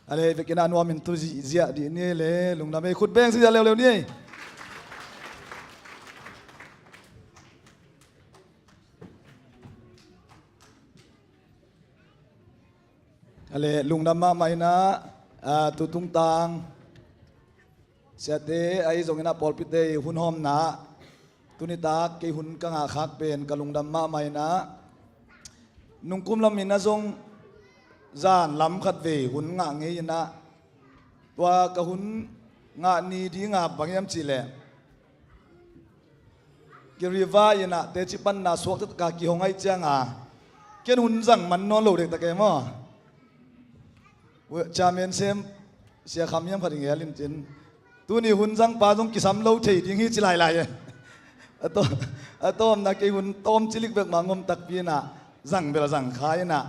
อะไรไปกินอันว่ามันตุจิเจียดีนี่เลยลุงดำไปขุดแบงสิจะเร็วๆนี่อะไรลุงดำมาไม่นะตุตุงตังเสียเตไอ้ส่งนะปอลพิเตหุ่นหอมนะตุนิตาเกหุ่นกังอาคักเป็นกะลุงดำมาไม่นะนุ่งกุมลำมินนะทรงจานลำขัดเวหุ่นงะเงี้ยนะตัวกะหุ่นงะนีดีงะบางยามจีแหละกิริวายนะเตจิปันนาสวกตะกากิหงไอเจียงอ่ะเกณหุ่นจังมันนอนโลเด็กตะเกมอ่ะจามีนเซมเสียคำยังพัดเงี้ยลินจินตัวนี้หุ่นจังปลาต้องกิสามโลเทียดิ้งฮีจิไลไลต้มนักกิหุ่นต้มจิลิกเบิกมางมตักปีน่ะจังเบลจังขายน่ะ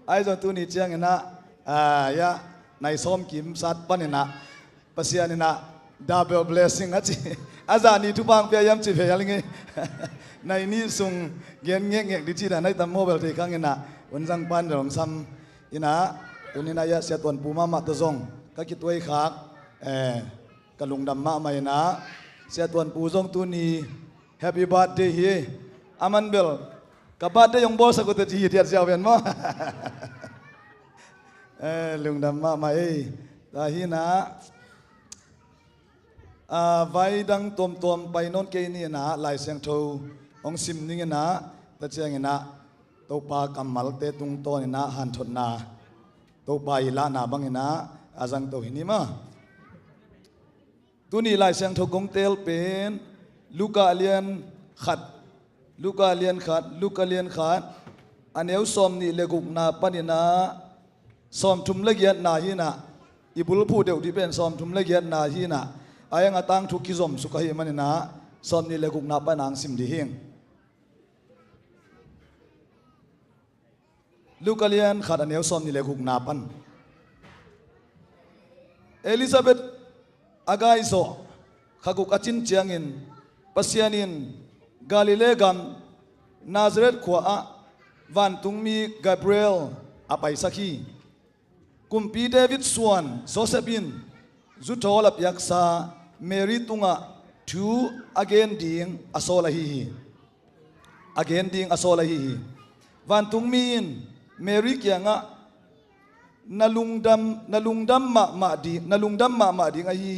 ไอ้เจ้าตัวนี้เจียงน่ะยะในซ้อมกิมสัตว์ปันน่ะภาษานี่น่ะ double blessing อ่ะจีอาจารย์นี่ทุกบางเพียยามจีเพียยังไงในนี้ส่งเงี้ยเงี้ยดิจิน่ะในตั้มโมเบลที่ข้างน่ะหุ่นจังปันหลงซ้ำอินะตัวนี้นายะเสียตวนปูมาตะซงก็คิดตัวไอ้ขากกะลุงดำมาไม่นะเสียตวนปูซงตัวนี้ Happy birthday เฮอามันเบลกับบัดได้ยงบอสกุตจีเดียดเสียวเป็นมั้งลุงดำมาไม่ตาฮีนะไว้ดังตวมไปโน่นเกนี่นะลายเสียงโทองซิมนี่นะตะเจียงนะตัวปากำมัลเตตุงโตนี่นะหันทนนาตัวไปละนาบังนะอาจังตัวหินี่มาตัวนี้ลายเสียงทกงเตลเป็นลูกาเลียนขัดลูกาเลียนขัดอันเอวซอมนี่เลกุกนาปนินะซอมทุมละเอียดนาฮีนะอิบุลพูเดียวที่เป็นซอมทุมละเอียดนาฮีนะอายังตั้งทุกกิจมสุขหิมันนะซอมนี่เลกุกนาปนางสิมดีเฮงลูกาเลียนขัดอันเอวซอมนี่เลกุกนาปันเอลิซาเบธอากาอิโซขกุกอจินเจียงินปัสยานินกาลิเลกัมนาซาเรตขวาวันตุงมีกาเบรียลอภัยสักขีกุมปีเดวิดสวนโซเซบินจุดโทลับยักษาเมริตุงะทูอเกนดิงอโซลาฮีอเกนดิงอโซลาฮีวันตุงมีนเมริกยังะนาลุงดำมาดีงาฮี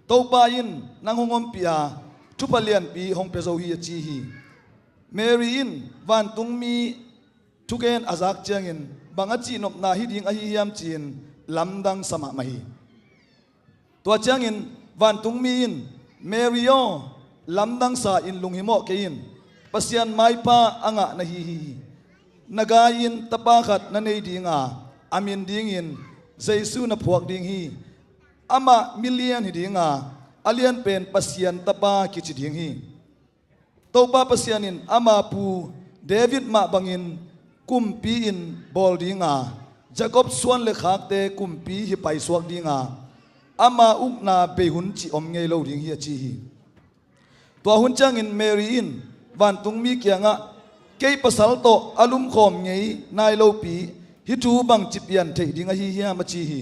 โตปายินนางหงอมปีอาทุพเลียนปีหงเปโซฮีจีฮีเมรีอินวันตุงมีทุกเอ็นอาซักเจียงินบางจีนบนาฮิดิงอาฮิยามจีนลำดังสมามาฮีตัวเจียงินวันตุงมีอินเมริโอลำดังสาอินลุงหิโมเกินปัสยันไมปาอ่างะนาฮีนากายินตะปาขัดนันเอดิงาอามินดิงอินเจซูนพวกดิงฮีอามามิเลียนฮิดิงาอาเลียนเป็นปัสยันตะปากิจิดิงฮีโตปาปัสยันินอามาปูเดวิดมาบังอินกุมปีอินบอลดิงาจาคอบส่วนเลขาเตกุมปีฮิไปสวกดิงาอามาอุกนาเบหุนจิอมเงยโลดิงฮีจีฮีตัวหุนจังอินเมรีอินวันตุงมีเกียงะเกยปัสสัลโตอาลุมคอมเงยนายโลปีฮิทูบังจิปยันเทดิงฮีฮิมาจีฮี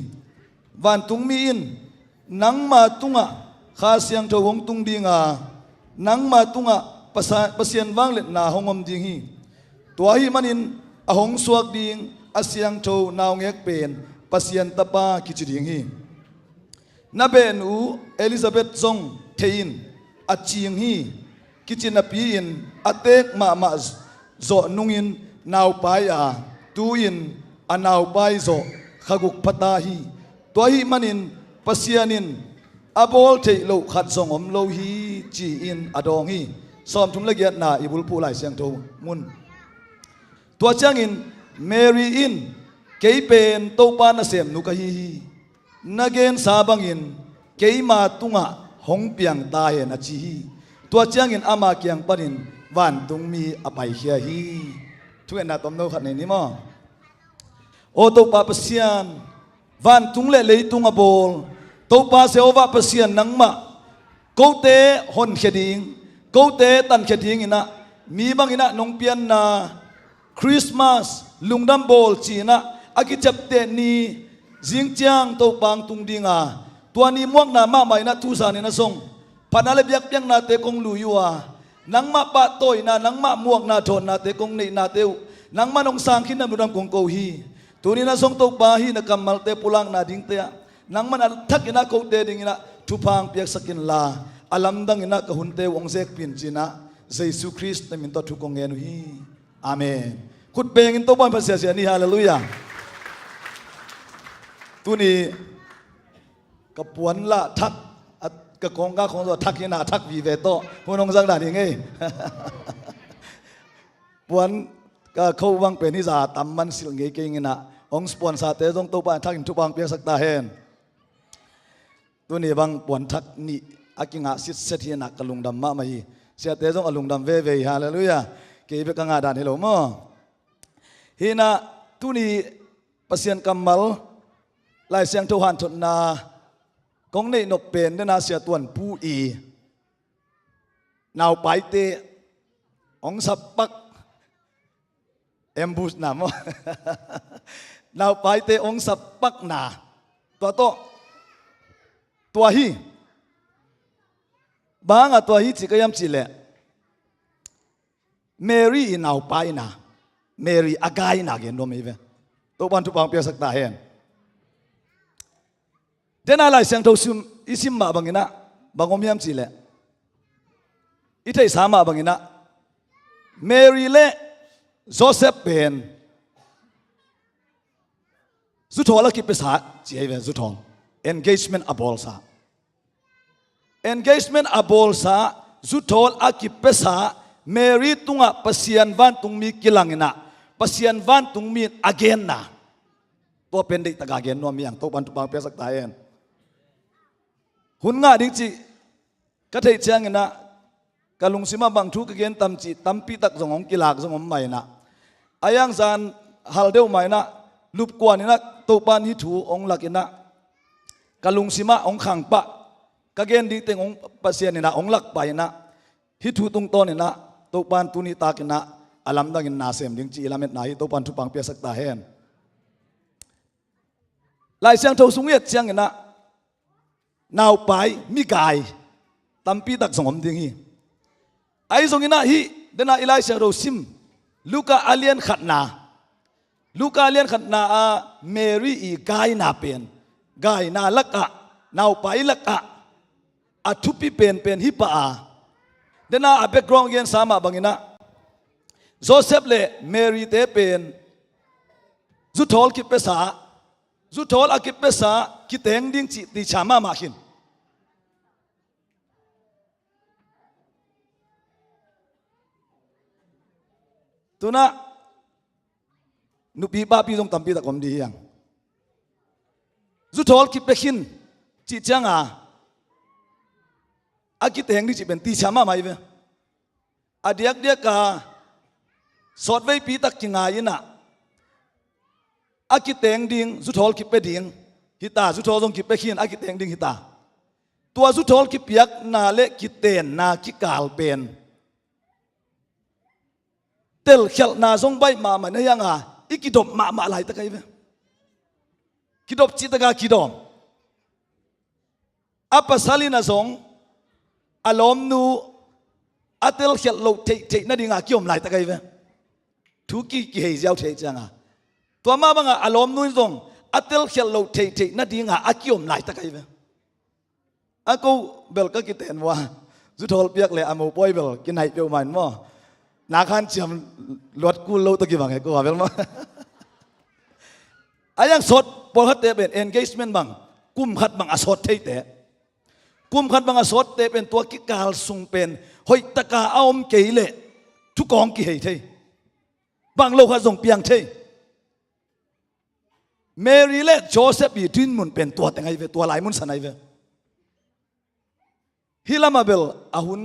วันตุงมีอินนังมาตุงะข้าเสียงเทวงตุงดิงานังมาตุงะปัสยันวังเล็ดนาหงอมดิงฮีตัวฮีมันินอหงสวกดิงอาเสียงเทวนาวเงกเป็นปัสยันตะปากิจดิงฮีนาเบนูเอลิซาเบธซงเทอินอาจีงฮีกิจินาปีอินอาเตกมาโจนุงอินนาวไปอาตูอินอันนาวไปโจขกุกพัตาฮีตัวฮีมันินปัสยันินอาบอลเทโลขัดส่งอมโลฮีจีอินอดองฮีซ้อมทุมละเกียดนาอิบุลผู้ไหลเสียงโทมุนตัวจ้างอินเมรีอินเกยเป็นโตปานาเสมนุกฮีนักเกนซาบังอินเกยมาตุงะหงเปียงตายนาจีฮีตัวจ้างอินอามาเกียงปนินวันตุงมีอภัยเฮียฮีทุกนาตอมโนขัดในนี้มั้งโอโตปาปัสยันวันตุงเล่ตุงอบอลโตปาเซโอวาปัสยันนังมาโกเตฮอนเขดิงโกเตตันเขดิงอินะมีบางอินะนงเปียนนาคริสต์มาสลุงดัมโบลจีนะอากิจับเตนี จิงเจียงตัวบางตุงดิงาตัวนี้ม่วงนามาไม่นะทุสานี่นะทรงพันอะไรเบียกเบียงนาเตกงลุยัวนังมาปะโตยนานังมาม่วงนาทนนาเตกงนี่นาเตวนังมานองสางขินนาบุรัมกงโกฮีตัวนี้นะทรงตัวบาฮีนะกำมัลเตปุลังนาดิงเตียนังมันทักกินะโกเตดิงนะทุพังเปียกสกินลาอาลัมดังอินะกะหุนเตวองเซกปินจินะเยซูคริสต์มินตัวทุกองเงนุฮีอาเมนขุดเบงอินตัวบ้านภาษาเสียนี่ฮาเลลูยาตัวนี้กับปวนละทักกับกองก้าของตัวทักยินาทักวีเวโตพวกน้องสังดานี่ไงปวนก็เขาวังเป็นนิสาตำมันสิลเงยเก่งนะองสปอนซาเตจงตัวบ้านทักอินทุบางเปียสักตาเฮนตัวนี้บางปวนทักนี่อากิงาสิทธิ์เสียนักกลุงดำมาไม่เสียเตจงอลุงดำเวฮาเลลูยาเกี่ยวกับงาดานเฮโลมั้งเฮนะตัวนี้ปัสยันกัมมัลลายเสียงทุหันทนากงในนบเป็นนาเสียตวนผู้อีนาวไปเตองสับปักเอ็มบูสนามนาวไปเตองสับปักนาตัวโตตัวฮีบางตัวฮีจิกยามจิเลเมรี่นาวไปนาเมรี่อากายนาเกนโดมเอเวตัวบันทุบางเปียสักตาเฮนเดน่าไล่เสียงทูซุมอิซิมมาบังอินะบังอมยามจีเลอิทัยสามาบังอินะเมรีเลโจเซฟเป็นสุดท้ายแล้วกิบภาษาจีเอเวสุดท้าย engagement อับอลซา engagement อับอลซาสุดท้ายอากิบภาษาเมรีตุงะปัสยันวันตุงมีกิลังอินะปัสยันวันตุงมีอเกนนะตัวเป็นเด็กตะกาเกนนัวมีอย่างตัวบันทุบางเปียสักตายเองหุ่นง่าดิ้งจีก็เทเชียงนะกะลุงสิมาบางทุกเกณฑ์ตำจีตำปีตักสงองกีฬาสงองใหม่นะอายังซานฮัลเดียวใหม่นะรูปกวนนี่นะตัวปานฮิถูองหลักนะกะลุงสิมาองขังปะกะเกณฑ์ดิ้งเต็งองปัสเซียนนี่นะองหลักไปนะฮิถูตรงต้นนี่นะตัวปานตุนิตากินะอาลัมดังอินนาเซมดิ้งจีลาเม็ดไหนตัวปานทุบางเปียสักตาเฮนลายเสียงเท่าสูงเอียดเสียงนะนาวไปมีกายตั้มปีตักสงมดิ้งฮีไอ้สงอินะฮีเดน่าอิไลเสียงเราซิมลูกาอาเลียนขัดนาลูกาอาเลียนขัดนาเมรี่อีกายนาเป็นกายนาลักะนาวไปลักะอัทุปิเป็นฮิปะเดน่าอับเบกรองเย็นสามาบังอินะโจเซฟเลเมรี่เตเป็นจุดทอลกิเปสาจุดทอลอากิเปสาคิดเองดิ้งจีติชามามาขินตัวน่ะนุบีบาปีตรงตั้มปีตะกอมดีอย่างจุดทอลคิดเปขินจีจังอากิเองดิ้งจีเป็นติชามาไม่เว้อเดียกกาสอดไว้ปีตะกิงายินะอากิเตงดิงสุดท้ายคิดไปดิงฮิตาสุดท้ายต้องคิดไปขีนอากิเตงดิงฮิตาตัวสุดท้ายคิดเปียกนาเละคิดเตนนาคิดกาลเป็นเตลเขลนาทรงใบมาเหมือนยังอีกิดบมาอะไรตะไคร้เว้กิดบจิตกากิดอมอัปสาลีนาทรงอารมณ์นูอัตเตลเขลโลเทนั่นดิงกิอมไหลตะไคร้เว้ทุกกี่เหตุเจ้าเทจังตัวมาบังอารมณ์นู้นตรงอัตเตลเขลโลเทนั่นดีงาอากิอมไหลตะไคร้เว้อากูเบลก็คิดเห็นว่าสุดท้ายเปียกเลยอามูป่วยเบลกินไหนเปรี้ยวมันมั้งนาคันเชื่อมลวดกูโลตะกี้บังไงกูว่าเบลมั้งอายังสดพอฮัตเตเป็น engagement บังกุมขัดบังอสดเทเตกุมขัดบังอสดเตเป็นตัวกิกาลสุงเป็นหอยตะกาเอาอมเกยเละทุกกองกี่เหตุบางโลกเขาส่งเปียงเทเมรี่และโจเซฟอีดินมุนเป็นตัวแต่ไงเวตัวหลายมุนสันไงเวฮิลามาเบลอาหุน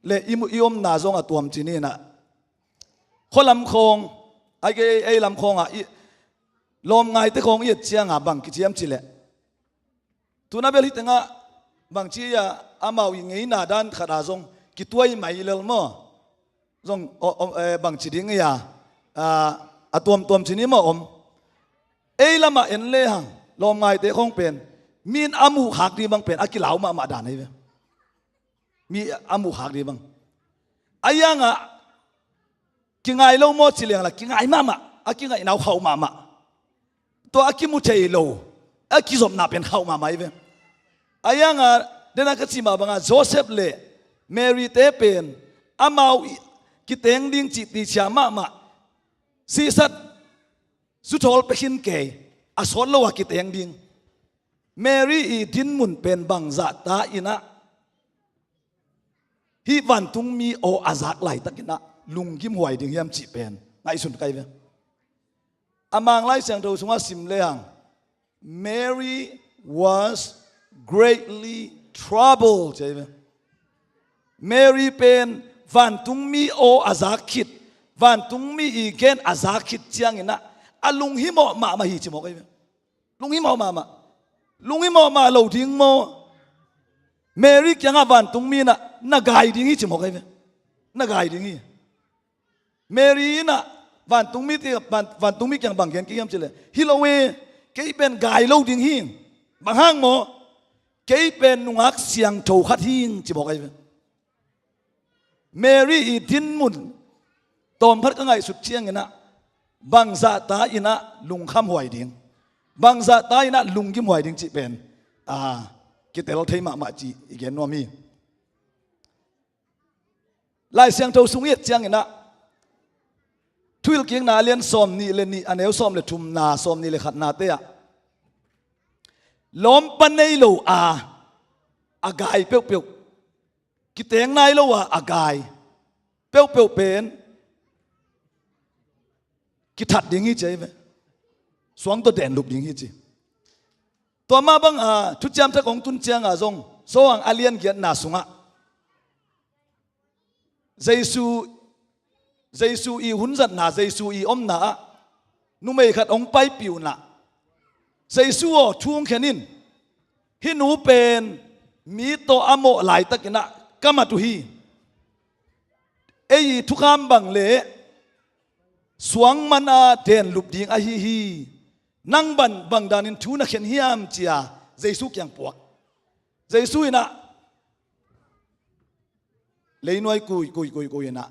เลอิอมนาซงอตัวมจีนี่นะคนลำคงไอ้ลำคงลมไงแต่คงเอียดเชียงบังกิจยมจีเลตัวนั้นเบลฮิตงะบางทีอามาวิ่งไงนาด้านขาดาซงกิตัวไม่เลลมั้งซงบางจีดิ้งตัวมจีนี่มั้งเอ้ยละมาเอ็นเลยฮัง lom ngai te khong pen min amu hak di bang pen akilau ma dan ai ve mi amu hak di bang ayanga kingai lo mo chileng la kingai mama akingai nau khau mama to akimu thei lo akizom na pen khau mama ai ve ayanga dena ka chi ma banga Joseph le Mary te pen amau ki teng ding chi ti cha mama si sat su thol pe hin ke asol lo wa ki teng ding Mary i din mun pen bang za ta ina hi van tung mi o azak lai takina lungkim huai ding yam chi pen ngai sun kai ve amang lai sang tho sunga sim le hang Mary was greatly troubled chai ve Mary pen van tung mi o azak khit van tung mi i ken azak khit chiang ina alung hi mo ma ma hi chi mo kai ve lung hi mo ma ma lung hi mo ma lo ding mo Mary kyang van tung mi na gai ding hi chi mo kai ve na gai ding hi Mary na van tung mi ti van tung mi kyang bang ken ki yam chile hilowe ke pen gai lo ding hi bang hang mo ke pen nungak siang tho khat hing chi mo kai ve Mary i tin mun tom phat ka ngai sut chiang ina bang za ta ina lung kham huai ding bang za ta ina lung kim huai ding chi pen ki tel thei ma chi igen no mi lai siang tho sung yet chiang ina thuil king na len som ni le ni aneu som le thum na som ni le khat na te a lom pan nei lo agai peu peu ki teng nai lo agai peu peu pen ki that ding hi chei ve suang to den lup ding hi chi to ma bang thu cham tha kong tun chiang zong so ang alien giat na sunga Jesu i hun zat na Jesu i om na nu mei khat ong pai piu na Jesu o thung khenin hi nu pen mi to amo lai takina kama tu hi ei thu kham bang le suang mana den lup ding a hi nang ban bang danin thu na khen hiam chia Jesu kyang puak Jesu ina leinoi kui na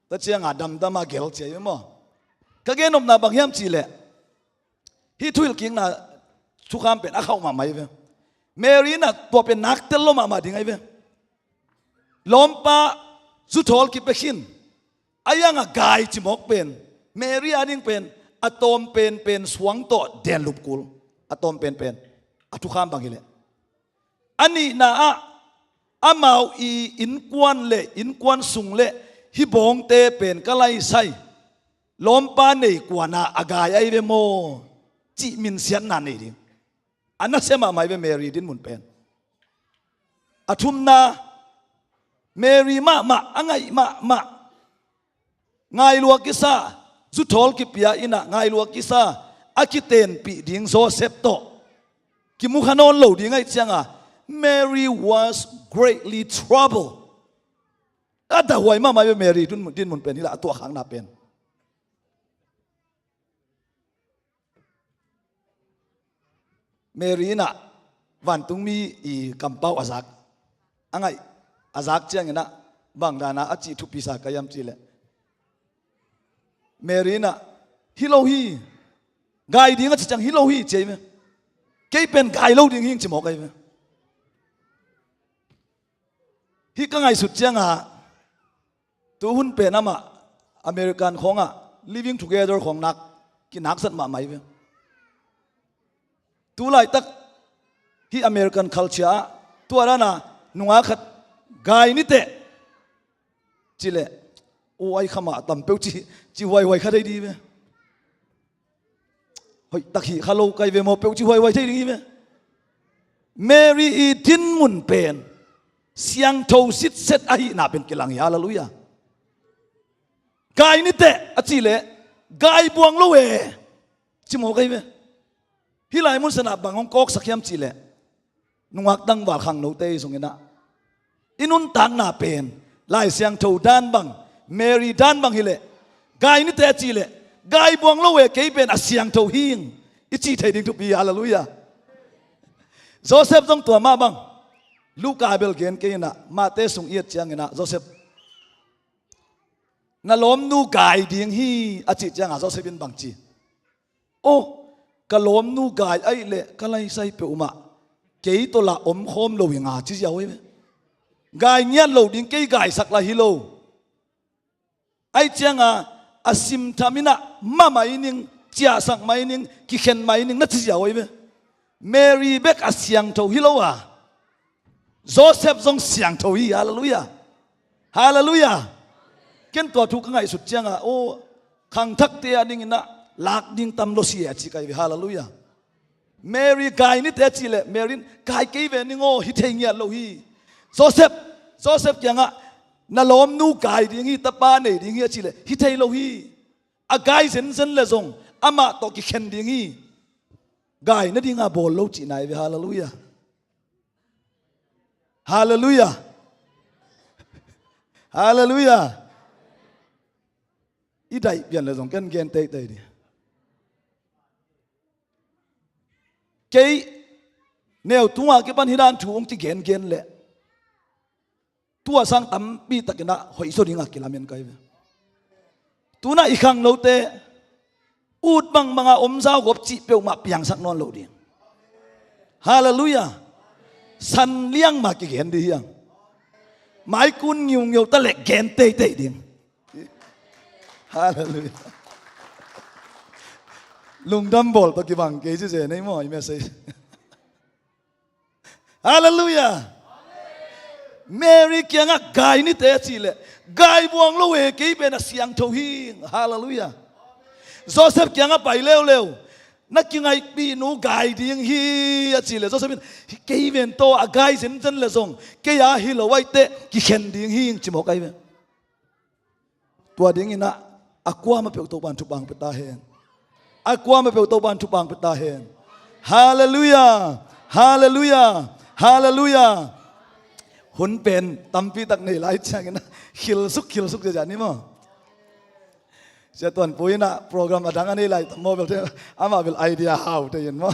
ta chiang dam dama gel che mo ka gen om na bang hiam chi le hi thuil king na thu kham pen a khau ma mai ve Mary na to pen nak tel lo ma ding ai ve lompa zu thol ki pe khin ayanga gai chi mok pen Mary ading pen atom pen suang to den lup kul atom pen atu kham bang ile ani na amau i in kwan sung le hi bong te pen kalai sai lompa nei kwana agai ai ve mo chi min sian na nei ding anna sema mai ve Mary din mun pen athum na Mary ma angai ma ngai lua kisa zu thol ki pia ina ngai lua kisa akiten pi ding Joseph to ki mu khanon lo ding ai changa Mary was greatly troubled ada huai ma mai Mary din mun pen ila to khang na pen Mary na van tung mi i kampau azak angai azak chiang ina bang dana achi thu pisa kayam chile Mary na hilohi gai ding a chang hilohi che me ke pen gai lo ding hing chi mo kai me hi ka ngai sut chiang tu hun pen ama American khonga living together khong nak ki nak sat ma mai ve tu lai tak hi American culture tu arana nunga khat gai ni te chile o ai khama tam pe chi wai kha dei di me hoi takhi khalo kai ve mo pe chi wai thei di me Mary i tin mun pen siang tho sit set a hi na pen kilang hallelujah gai ni te achile gai buang lo we chi mo kai ve hi lai mun sana bangong kok sakhiam chile nungak dang wal khang no te sungena inun tang na pen lai siang tho dan bang Mary dan bang hile gai ni te chile gai buang lo we ke pen a siang tho hing ichi thei ding tu pi hallelujah Joseph dong tua ma bang Luka bel gen ke na ma te sung iet chiang na Joseph na lom nu gai ding hi achi chiang a Joseph in bang chi o ka lom nu gai ai le ka lai sai pe uma ke to la om khom lo nga chi yaw we gai nyan lo ding ke gai sak la hi lo ai chiang a asim thamina ma mai ning chia sak mai ning ki khen mai ning na chi yaw we Mary bek a siang tho hi lo a Joseph zong siang tho hi hallelujah hallelujah ken to thu ka ngai sut chiang a o khang thak te ading na lak ding tam lo si a chi kai hallelujah Mary gai ni te chi le Mary gai ke ve ni ngo hi thei ngia lo hi Joseph kyang a na lom nu gai ding hi ta pa nei ding hi chi le hi thei lo hi a gai zen le zong ama to ki khen ding hi gai na ding a bol lo chi nai ve hallelujah hallelujah hallelujah i dai pian le zong ken gen te te di ke neo tua ke pan hidan thu ong ti gen le tua sang tam bi takina hoi so ringa kilamen kai ve tuna i khang lo te ut bang manga om zau gop chi pe ma piang sak non lo di hallelujah san liang ma ki gen di hiang mai kun ngiu ta le gen te ding hallelujah lung dam bol to ki bang ke je nei mo i message hallelujah Mary kyang a gai ni te chi le gai buang lo we ke be na siang tho hi hallelujah Joseph kyang a pai leo na ki ngai pi nu gai ding hi a chi le Joseph ke ven to a gai zen le zong ke ya hi lo wai te ki khen ding hi chi mo kai ve tua ding ina akwa ma pe to ban thu bang pe ta hen akwa ma pe to ban thu bang pe ta hen hallelujah hallelujah hallelujah hun pen tampi tak nei lai chang na khil suk ja ni moจะตอนปุ้ยนะโปรแกรมดังอันนี้ไรโมเบลเทอามาเบลไอเดีย how เทียนมั้ง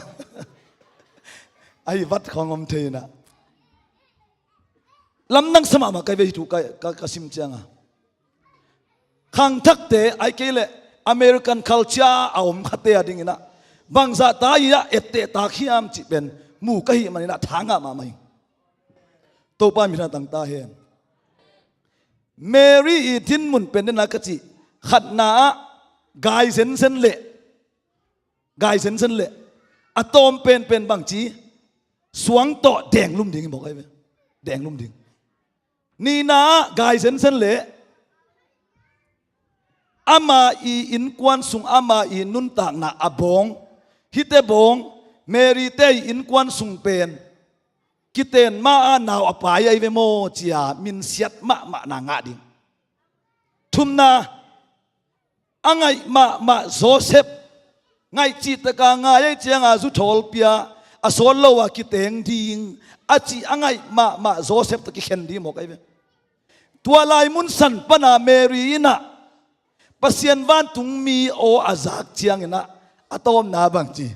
ไอ้วัดของอมเทียนะลำนั่งสมามาใครไปถูกใครสิมเจียงอ่ะขังทักเตะไอ้เกลอเมริกันคัลเจอร์เอาอมขัดเตะดิ่งนะบางสัตตายะเอตเตตาขี้ยามจิเป็นหมู่กี่มันนะทางอ่ะมาไหมตัวป้ามีหน้าต่างตาเห็นเมรี่อีทินมุนเป็นนักจิขัดหน้ากายเส้นเละกายเส้นเละอะตอมเป็นบางจีสวงต่อแดงลุ่มดิ่งบอกไอ้เว้ยแดงลุ่มดิ่งนี่นะกายเส้นเละอามาอีอินกวนสุงอามาอีนุนต่างนะอบงฮิตเตบงเมรีเตอินกวนสุงเป็นกิเตนมาอาหนาวอปายไอเวโมจียมินเสียดมะนางาดิ่งทุมนาอังไงมาโจเซฟไงจิตกางไงเจียงอาจุทอลเปียอาโซลโลวากิเตงดิ่งอาจีอังไงมาโจเซฟตะกิเข็นดีหมกไอเวตัวลายมุนสันปนาเมรีนะปัสยันวันตุงมีโออาจักเจียงนะอะตอมนาบังจี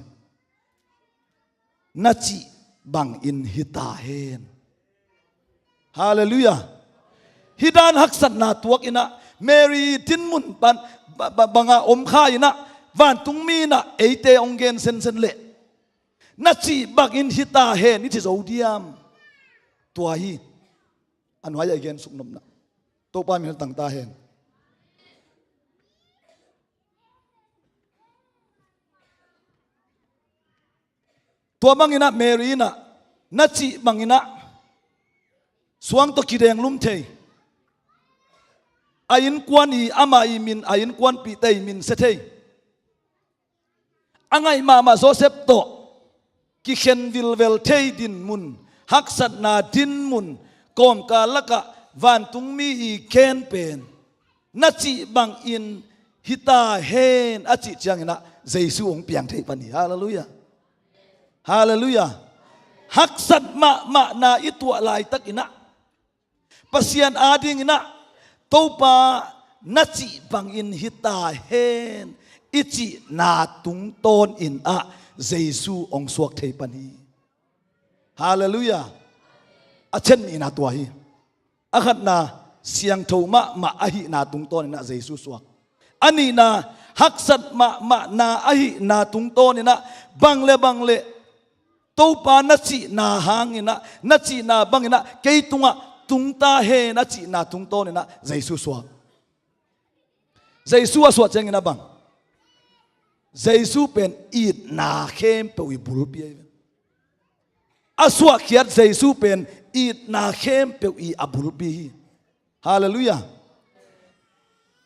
นัจีบังอินฮิตาเฮนฮาเลลูยาฮิดานฮักสันนาตัวกินะเมรีทินมุนปันบังอาอมข้ายนะวันตุงมีนะเอเตองเกนเซนเละนัจีบังอินฮิตาเฮนนี่ที่โซเดียมตัวฮีอันวายเกนสุกนมนะตัวป้ามีต่างตาเฮนตัวบังอินะเมรีนะนัจีบังอินะสวงตะกีแดงลุ่มเทยอายินกวนอีอามาอีมินอายินกวนปีเตยมินเสเทยอังไงมาโซเซปโตกิเคนวิลเวลเทยดินมุนฮักสัตนาดินมุนกอมกาลกะวันตุงมีอีเคนเป็นนัจีบังอินฮิตาเฮนอาจิจังนะเยซูองเปียงเทยปนีฮาเลลูยาฮาเลลูยาฮักสัตมานาอิตัวลายตักอินะปัสยันอาดิงอินะตัวป้านัจีบังอินฮิตาเฮนอิจินาตุงตอนอินอะเยซูองสวกเทปนี hallelujah achen ni na tua hi akhat na siang tho ma ahi na tung ton na Jesu suak ani na haksat ma na ahi na tung ton na bangle to pa na chi na hangina na chi na bangina keitunga tungta he na chi na tung ton na Jesu suak Jesu aswat chang ina bang Jesu pen it na khem pe wi bul pi aswa khiat Jesu pen it na khem pe i abul pi hallelujah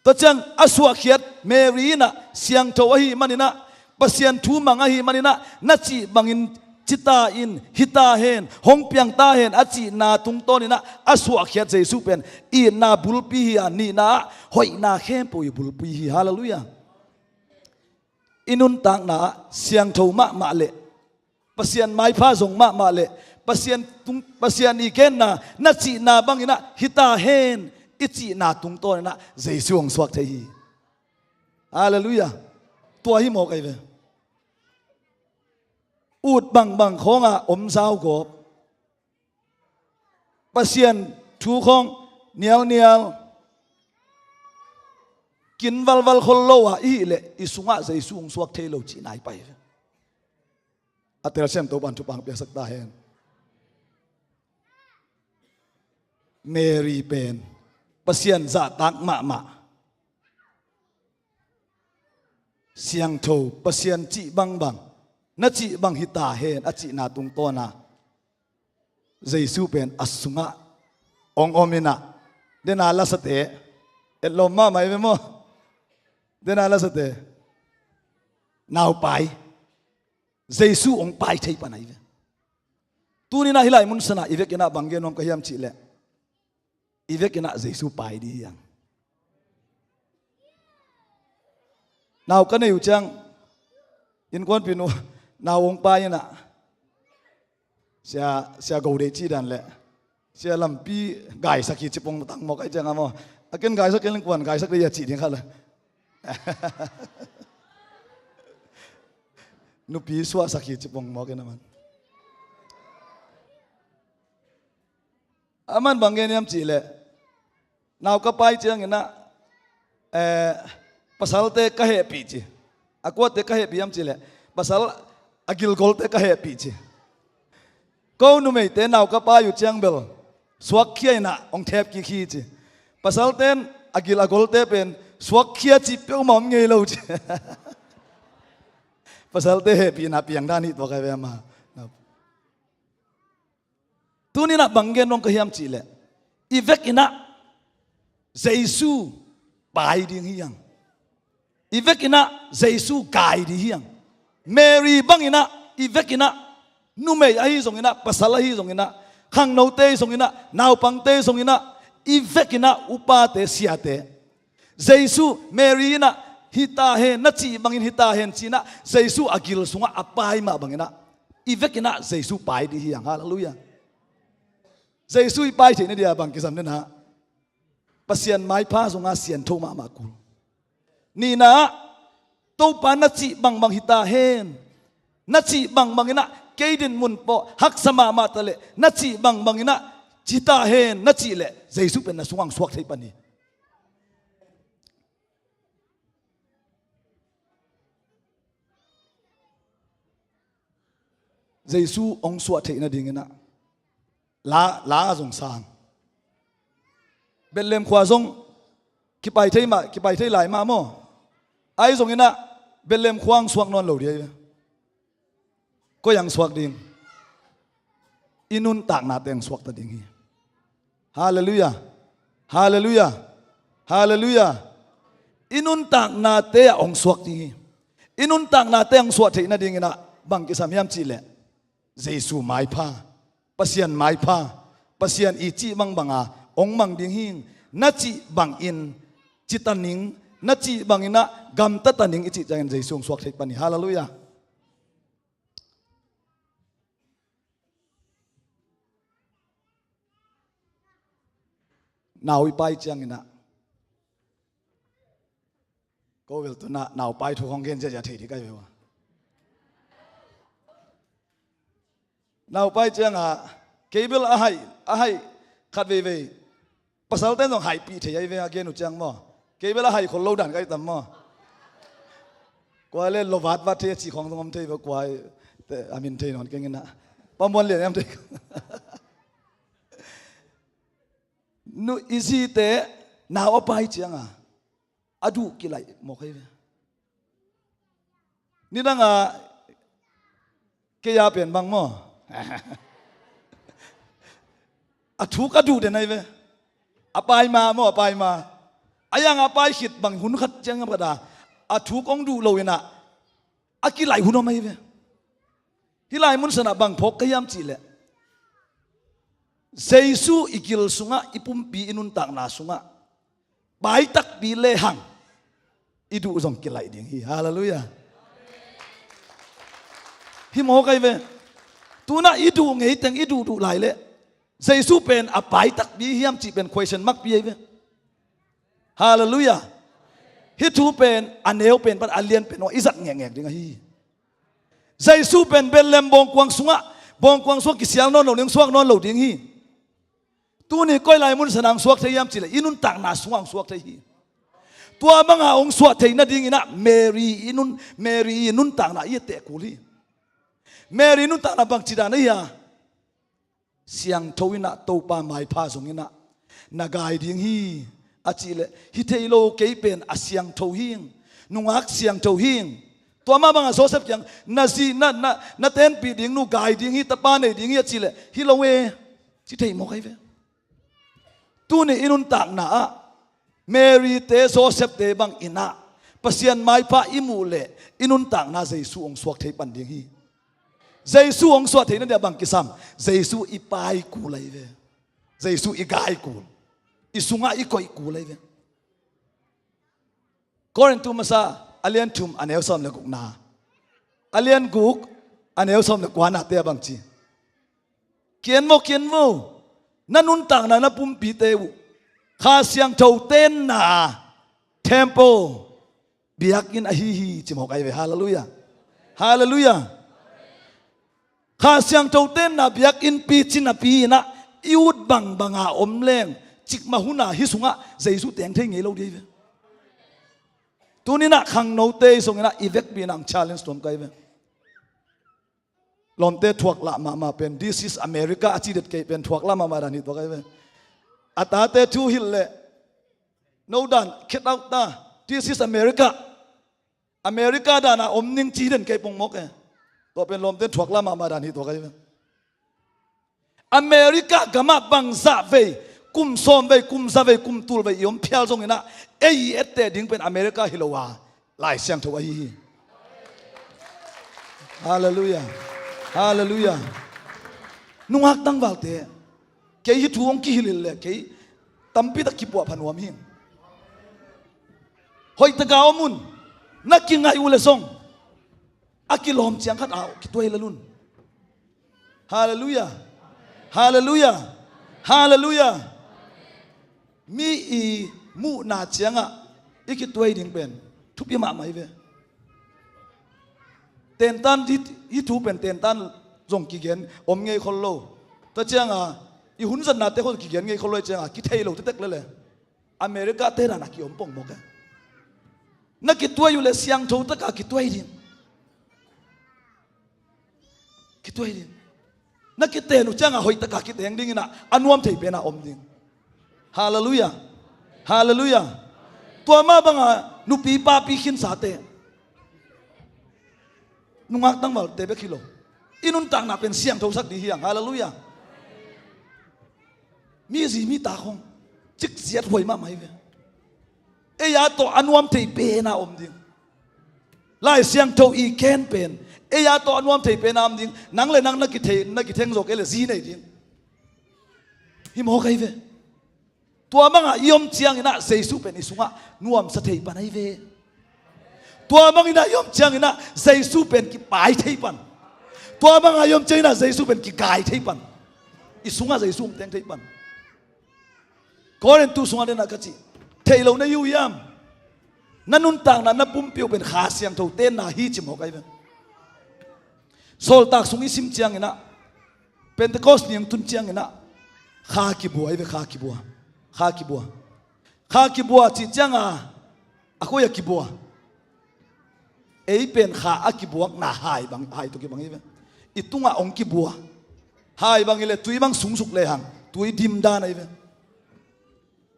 to chang aswa khiat Mary na siang tho hi manina pasian thu manga hi manina na chi bangin chita in hita hen hong piang ta hen achi na tung ton na aswa khiat Jesu pen i na bul pi hi ani na hoi na khem pe wi bul pi hi hallelujah inun tang na siang tho ma le pasian mai pha zong ma le pasian iken na chi na bangina hita hen ichi na tung ton na Jesu ong swak thei hi hallelujah tua hi mo kai ve ut bang khonga om sao ko pasian thu khong nial kin val khol lo wa i le isunga Jesu ong swak thei lo chi nai pai atel sem to ban tu pang pia sak ta hen Mary pen pasian za tak ma siang tho pasian chi bang na chi bang hita hen achi na tung to na Jesu pen asunga ong omina dena la sate eloma mai ve mo dena la sate now pai Jesu ong pai thei panai ve tu ni na hilai mun sana ivekina banggen ong kahiam chi le ivekina Jesu pai di yang now ka nei uchang in kon pinu now ong pai na sia go de chi dan le sia lampi gai sakhi chipong tang mo kai chang amo aken gai sak ken kwan gai sak de chi ding khala nupi suaksak chipong mo ken naman aman banggen yam chi le now ka pai chang ina pasal te ka he pi chi akwa te ka he pi yam chi le pasal agil gol te ka he pi chi ko nu mei te now ka pa yu chang bel suak khia na ong thep ki khi chi pasal ten agil agol te pen suak khia chi pe mom ngei lo chi pasal te he pi na piang dani to ka ve ma tu ni na banggen nong ka hiam chi le ivek ina Jesu pai ding hiang ivek ina Jesu gai di hiang Mary bang ina ivek ina nu mei ai zong ina pasal hi zong ina khang no te zong ina naw pang te zong ina ivek ina upa te sia te Jesu Mary ina hita hen na chi bangin hita hen china Jesu agil sunga apai ma bangina ivekina Jesu pai di hiang hallelujah Jesu pai the ne dia bang kisam ne na pasian mai pha sunga sian tho ma ku ni na to pa na chi bang hita hen na chi bangina keidin mun po hak sama ma tale na chi bangina chita hen na chi le Jesu pen na sungang suak thei pani Jesu ong suat thei na dingina la zong sang Bethlehem khwa zong ki pai thei lai ma mo ai zong ina Bethlehem khwang suak non lo dia ko yang suak ding inun tak na teng suak ta ding hi hallelujah inun tak na te ong suak ding hi inun tak na te ong suat thei na ding ina bang ki sam yam chi le Jesu mai pha pasian ichi banga ong mang ding hing na chi bang in chitaning na chi bangina gam ta taning ichi jangan Jesu suak thei pani hallelujah now pai chang ina ko wel tu na now pai thu hong gen ja thei di kai wa nào pai chăng cable hay khát về pasal tên dòng hải bị thế về again u chăng mo cable hay khol lâu đàn cái tầm mo qua lên lô vát thế chỉ không thông thế và qua amin thế non cái nghe na bom bom liền em thế nu easy te nào pai chăng adu kilai mo cái về ni đang cái ya biển băng mo thu cái đủ đến này về apai mà ayang apai hit bằng hun khát chăng cái đó thu công đủ lâu na cái lại hun mai về cái lại muốn sana bằng phok cái yam chỉ lệ Jesu ikil sunga ipum pi inun tang na sunga bai tak pi le hang idu zong cái lại ding hi hallelujah hi mo kai ve tu na idu ngei teng idu du lai le Jesu pen apai tak bi hiam chi pen question mark bi ve hallelujah hi tu pen aneu pen pan alien pen no izat ngeng ding hi Jesu pen bel lem bong kwang suak ki sial non lo ning suak non lo ding hi tu ni koi lai mun sanang suak thei yam chi le inun tang na suak thei hi tua manga ong suak thei na ding ina Mary inun tang na ye te kuli Mary nun tak na bang cida na ya siang thowina topa mai pha zongina nagai ding hi achile hi theilo keipen asiang tho hing nungak siang tho hing to ma bang Joseph kyang na ten pi ding nu gai ding hi tapa nei ding hi achile hi lowe chi thei mo kai ve tu ni inun tak na Mary te Joseph te bang ina pasian mai pha imule inun tak na Jesu ong suak thei pan ding hi Jesu ong suat thế nên dia bang kisam Jesu ipai ku lai ve Jesu igai ku isunga ikoi ku lai ve Korintu masa alian tum aneu som le guk na alian guk aneu som le kwana te bang chi kian mo nanun tang na pum pi te u kha siang thau ten na temple biakin a hi chi mo kai ve hallelujah kha siang tau ten na biak in pi chin na pi na iut banga om leng chik mahuna hi sunga Jesu teng thei ngei lo dei ve tunina khang no te songena ivek bi nang challenge tom kai ve lom te thuak la ma pen this is America achi det kai pen thuak la ma rani to kai ve ata te thu hil le no dan khet out ta this is America da na om ning chi den kai pong mok e to pen lom ten thuak la ma dan hi to kai America gama bangza ve kum som ve kum za ve kum tul ve yom phial jong ina ei ette ding pen America hilowa lai siang tho hi hallelujah nungak tang walte ke hi thuong ki hilil le ke tampi tak ki po phanuam hi hoi ta ga omun na ki ngai ule song akilom chiang khat au ki toy lalun hallelujah mi i mu na chianga iki toy ding pen thupi ma mai ve ten tan hi thu pen ten tan jong ki gen om ngei khollo ta chianga i hun zan na te khol ki gen ngei khollo chianga ki thei lo te tek le America te na ki om pong mo ka na ki toy ule siang tho ta ka ki toy ding kitoi din na kite nu changa hoi ta ka kite hang ding na anuam thei pe na om ding hallelujah to ma banga nu pi pa pi khin sa te nu ngak tang mal te be khilo inun tang na pen siang tho sak di hiang hallelujah mi ta khong chik ziat hoi ma mai ve e ya to anuam thei pe na om ding lai siang tho i ken pen e ya to anuam thei pe nam ding nang le nang na ki theng zo ke le zi nei ding hi mo kai ve tua manga yom chiang ina Jesu pen isunga nuam sa thei panai ve tua manga ina yom chiang ina Jesu pen ki pai thei pan tua manga yom chiang ina Jesu pen ki gai thei pan isunga Jesu teng thei pan koren tu sunga de na ka chi thei lo na yu yam nanun tang na pum piu pen kha siang tho ten na hi chi mo kai ve sol tak sungi sim chiang ina Pentecost niang tun chiang ina kha ki bua ive kha ki bua chi changa akoya ki bua ei pen kha akibuak na hai to ki bang ive itunga ong ki bua hai bang ile tui bang sungsuk le hang tui dim da na ive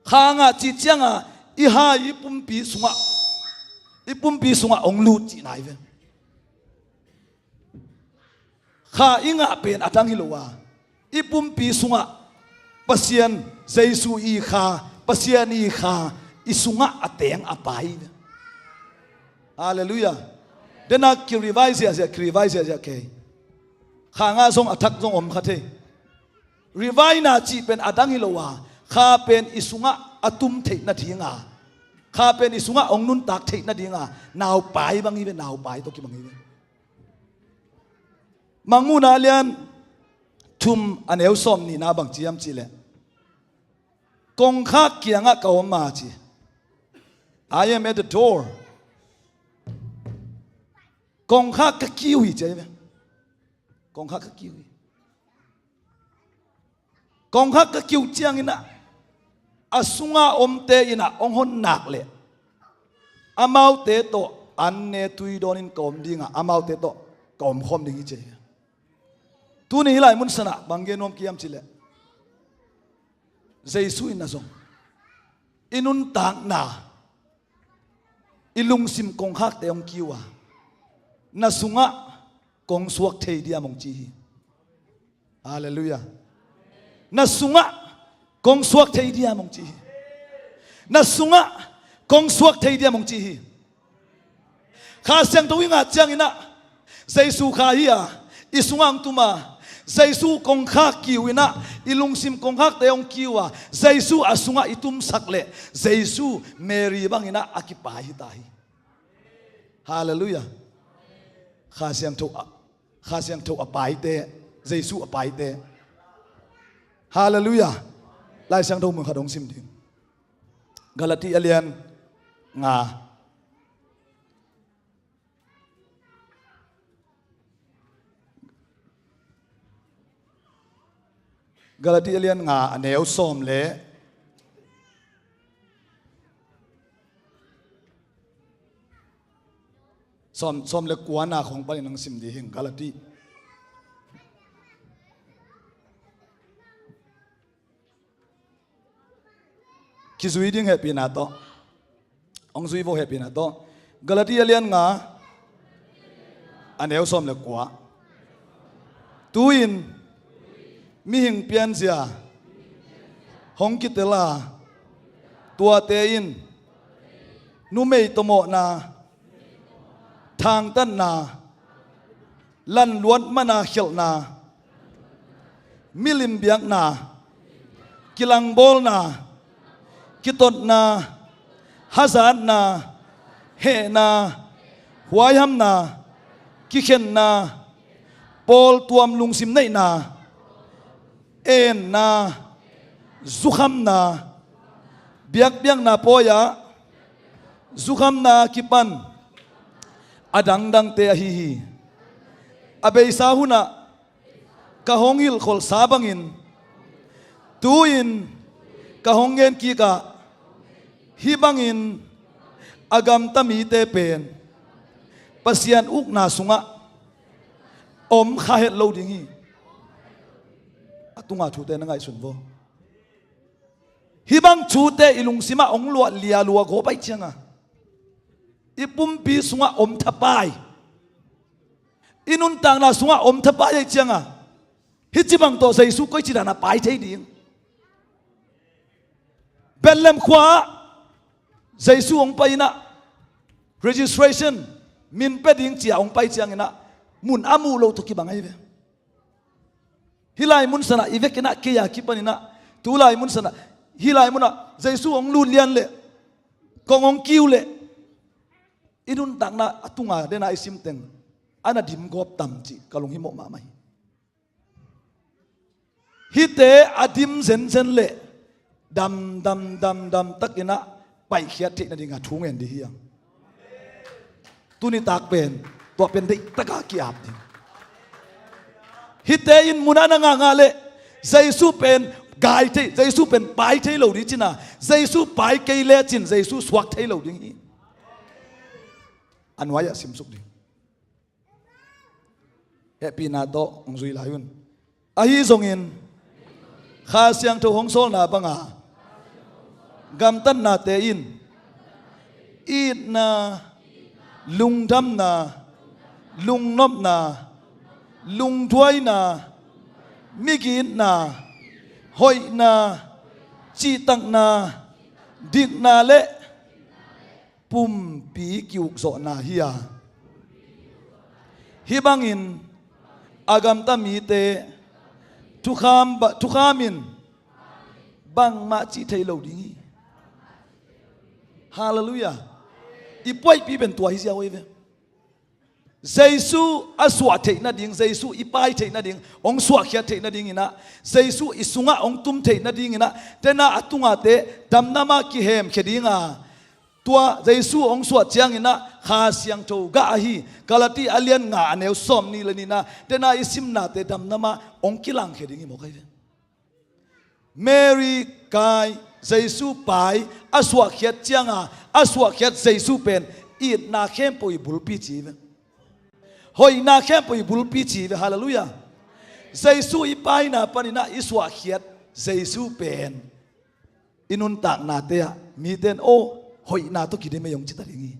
kha nga chi changa i hai ipumpi sunga ong lu chi na ive kha inga pen atang hilowa ipumpi sunga pasian Jesu i kha pasian i kha isunga ateng apai hallelujah dena ki revise ya ke kha nga song athak song om khathe revise na chi pen atang hilowa kha pen isunga atum the na thinga kha pen isunga ong nun tak the na dinga naw pai bang ibe naw pai to ki bang ibe manguna lian thum aneu som ni na bang chiam chi le kong kha kianga ka om ma chi I am at the door kong kha ka kiwi che kong kha ka kiwi kong kha ka kiu chiang ina asunga omte ina ong hon nak le amau te to anne tui donin kom dinga amau te to kom khom ding che tu ni hilai mun sana bangge nom kiam chile Jesu in azong inun tang na ilung sim kong khak te ong kiwa na sunga kong suak thei dia mong chi hallelujah na sunga kong suak thei dia mong chi na sunga kong suak thei dia mong chi kha sang to winga chang ina Jesu kha hiya isungang tuma Jesu kong kha kiwina ilung sim kong khak te ong kiwa Jesu asunga itum sakle Jesu Mary bangina akipai tahi hallelujah kha sang to apai te Jesu apai te hallelujah lai sang to mun khadong sim ding Galati alian nga Galati alian nga aneu som le som le kuana khong pa nang sim di hing Galati kizui ding happy na to ong zui vo happy na to Galati alian nga aneu som le kwa tuin mi hing pian zia hong kitela tua te in nu mei tomo na thang tan na lan luan mana khel na milim biang na kilang bol na kitot na hazan na he na huayam na kikhen na pol tuam lungsim nei na en na zukham na biak biang na poya zukham na kipan adang dang te hi abei sahuna kahongil khol sabangin tuin kahongen ki ka hibangin agam tami te pen pasian uk na sunga om khahet lo dingi atunga chute na ngai sunbo hibang chute ilung sima ong lua lia lua go pai changa ipum pi sunga om thapai inun tang na sunga om thapai changa hichibang to Jesu koi chidana pai thei ding Bethlehem khwa Jesu ong pai na registration min pe ding chia ong pai chiang ina mun amu lo to ki bangai ve hilai mun sana ivekena ke ya ki panina tulai mun sana hilai muna Jesu ong lu lian le kong ong kiu le inun tang na atunga dena isim teng ana dim gop tam chi kalung hi mo ma mai hite adim zen zen le dam takina pai khiat thei na dinga thung en di hiang tuni tak pen to pen dei taka ki ap ding ฮิตเตอินมุนานังงาเลเจสุเป็นกายเทเจสุเป็นปายเทเหล่าดิจินะเจสุปายเกยเลจินเจสุสวักเทเหล่าดิงี้อันวายสิมสุกดิเอปีนาโตองซุยลายุนอาฮิซงอินข้าเสียงทูหงโซลนาบังอากัมตันนาเตอินอีดนาลุงดำนาลุงนบนาลุงถวยนามิกินนาหอยนาจีตังนาดิกนาเลปุ่มปีกิวโซนาฮิยาฮิบังอินอากามตามีเตทุกขามินบังมาจีเทโลดิงีฮาเลลูยาอีป่วยปีเป็นตัวฮิเซียวเวเจสุอาสวะเทน่าดิ่งเจสุอีปายเทน่าดิ่งองสวะเขียเทน่าดิ่งนะเจสุอีสุงะองตุมเทน่าดิ่งนะแต่น่าอตุงะเตดำน้ำมากิเฮมเขดิ่งอ่ะตัวเจสุองสวะเจียงนะข้าเสียงโจกะฮีกาลตีอาเลียนงาเนวซอมนี่เลยนี่นะแต่น่าอิสิมนาเตดำน้ำมาองกิลังเขดิ่งอีโมกายเวเมรีกายเจสุปายอาสวะเขียเจียงอ่ะอาสวะเขียเจสุเป็นอีดนาเข้มปุยบุลปีจีเวหอยนาแค่ไปบุลปีจีเวฮาเลลูยาเจสุอีปายนาปนินาอิสวาเขียดเจสุเป็นอินุนตากนาเตียมีเตนโอหอยนาตุกิดีไม่ยงจิตตะดิงี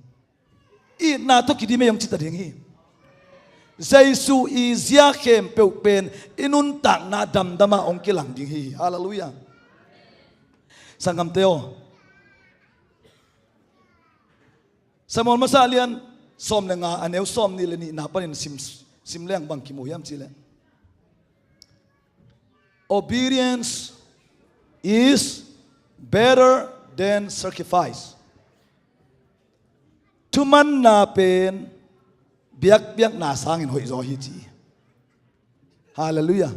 อีนาตุกิดีไม่ยงจิตตะดิงีเจสุอีเซียเข้มเปวเป็นอินุนตากนาดำดมาองกิลังดิงีฮาเลลูยาสังกัมเตโอสมอลมาซาเลียนซ้อมเลงอันเอวซ้อมนี่เลยนี่นับเป็นซิมเลี้ยงบางกิโมยามจีเล obedience is better than sacrifice ทุมันนาเป็นเบียกนาสร้างอินหอยจอฮิจีฮาเลลูยา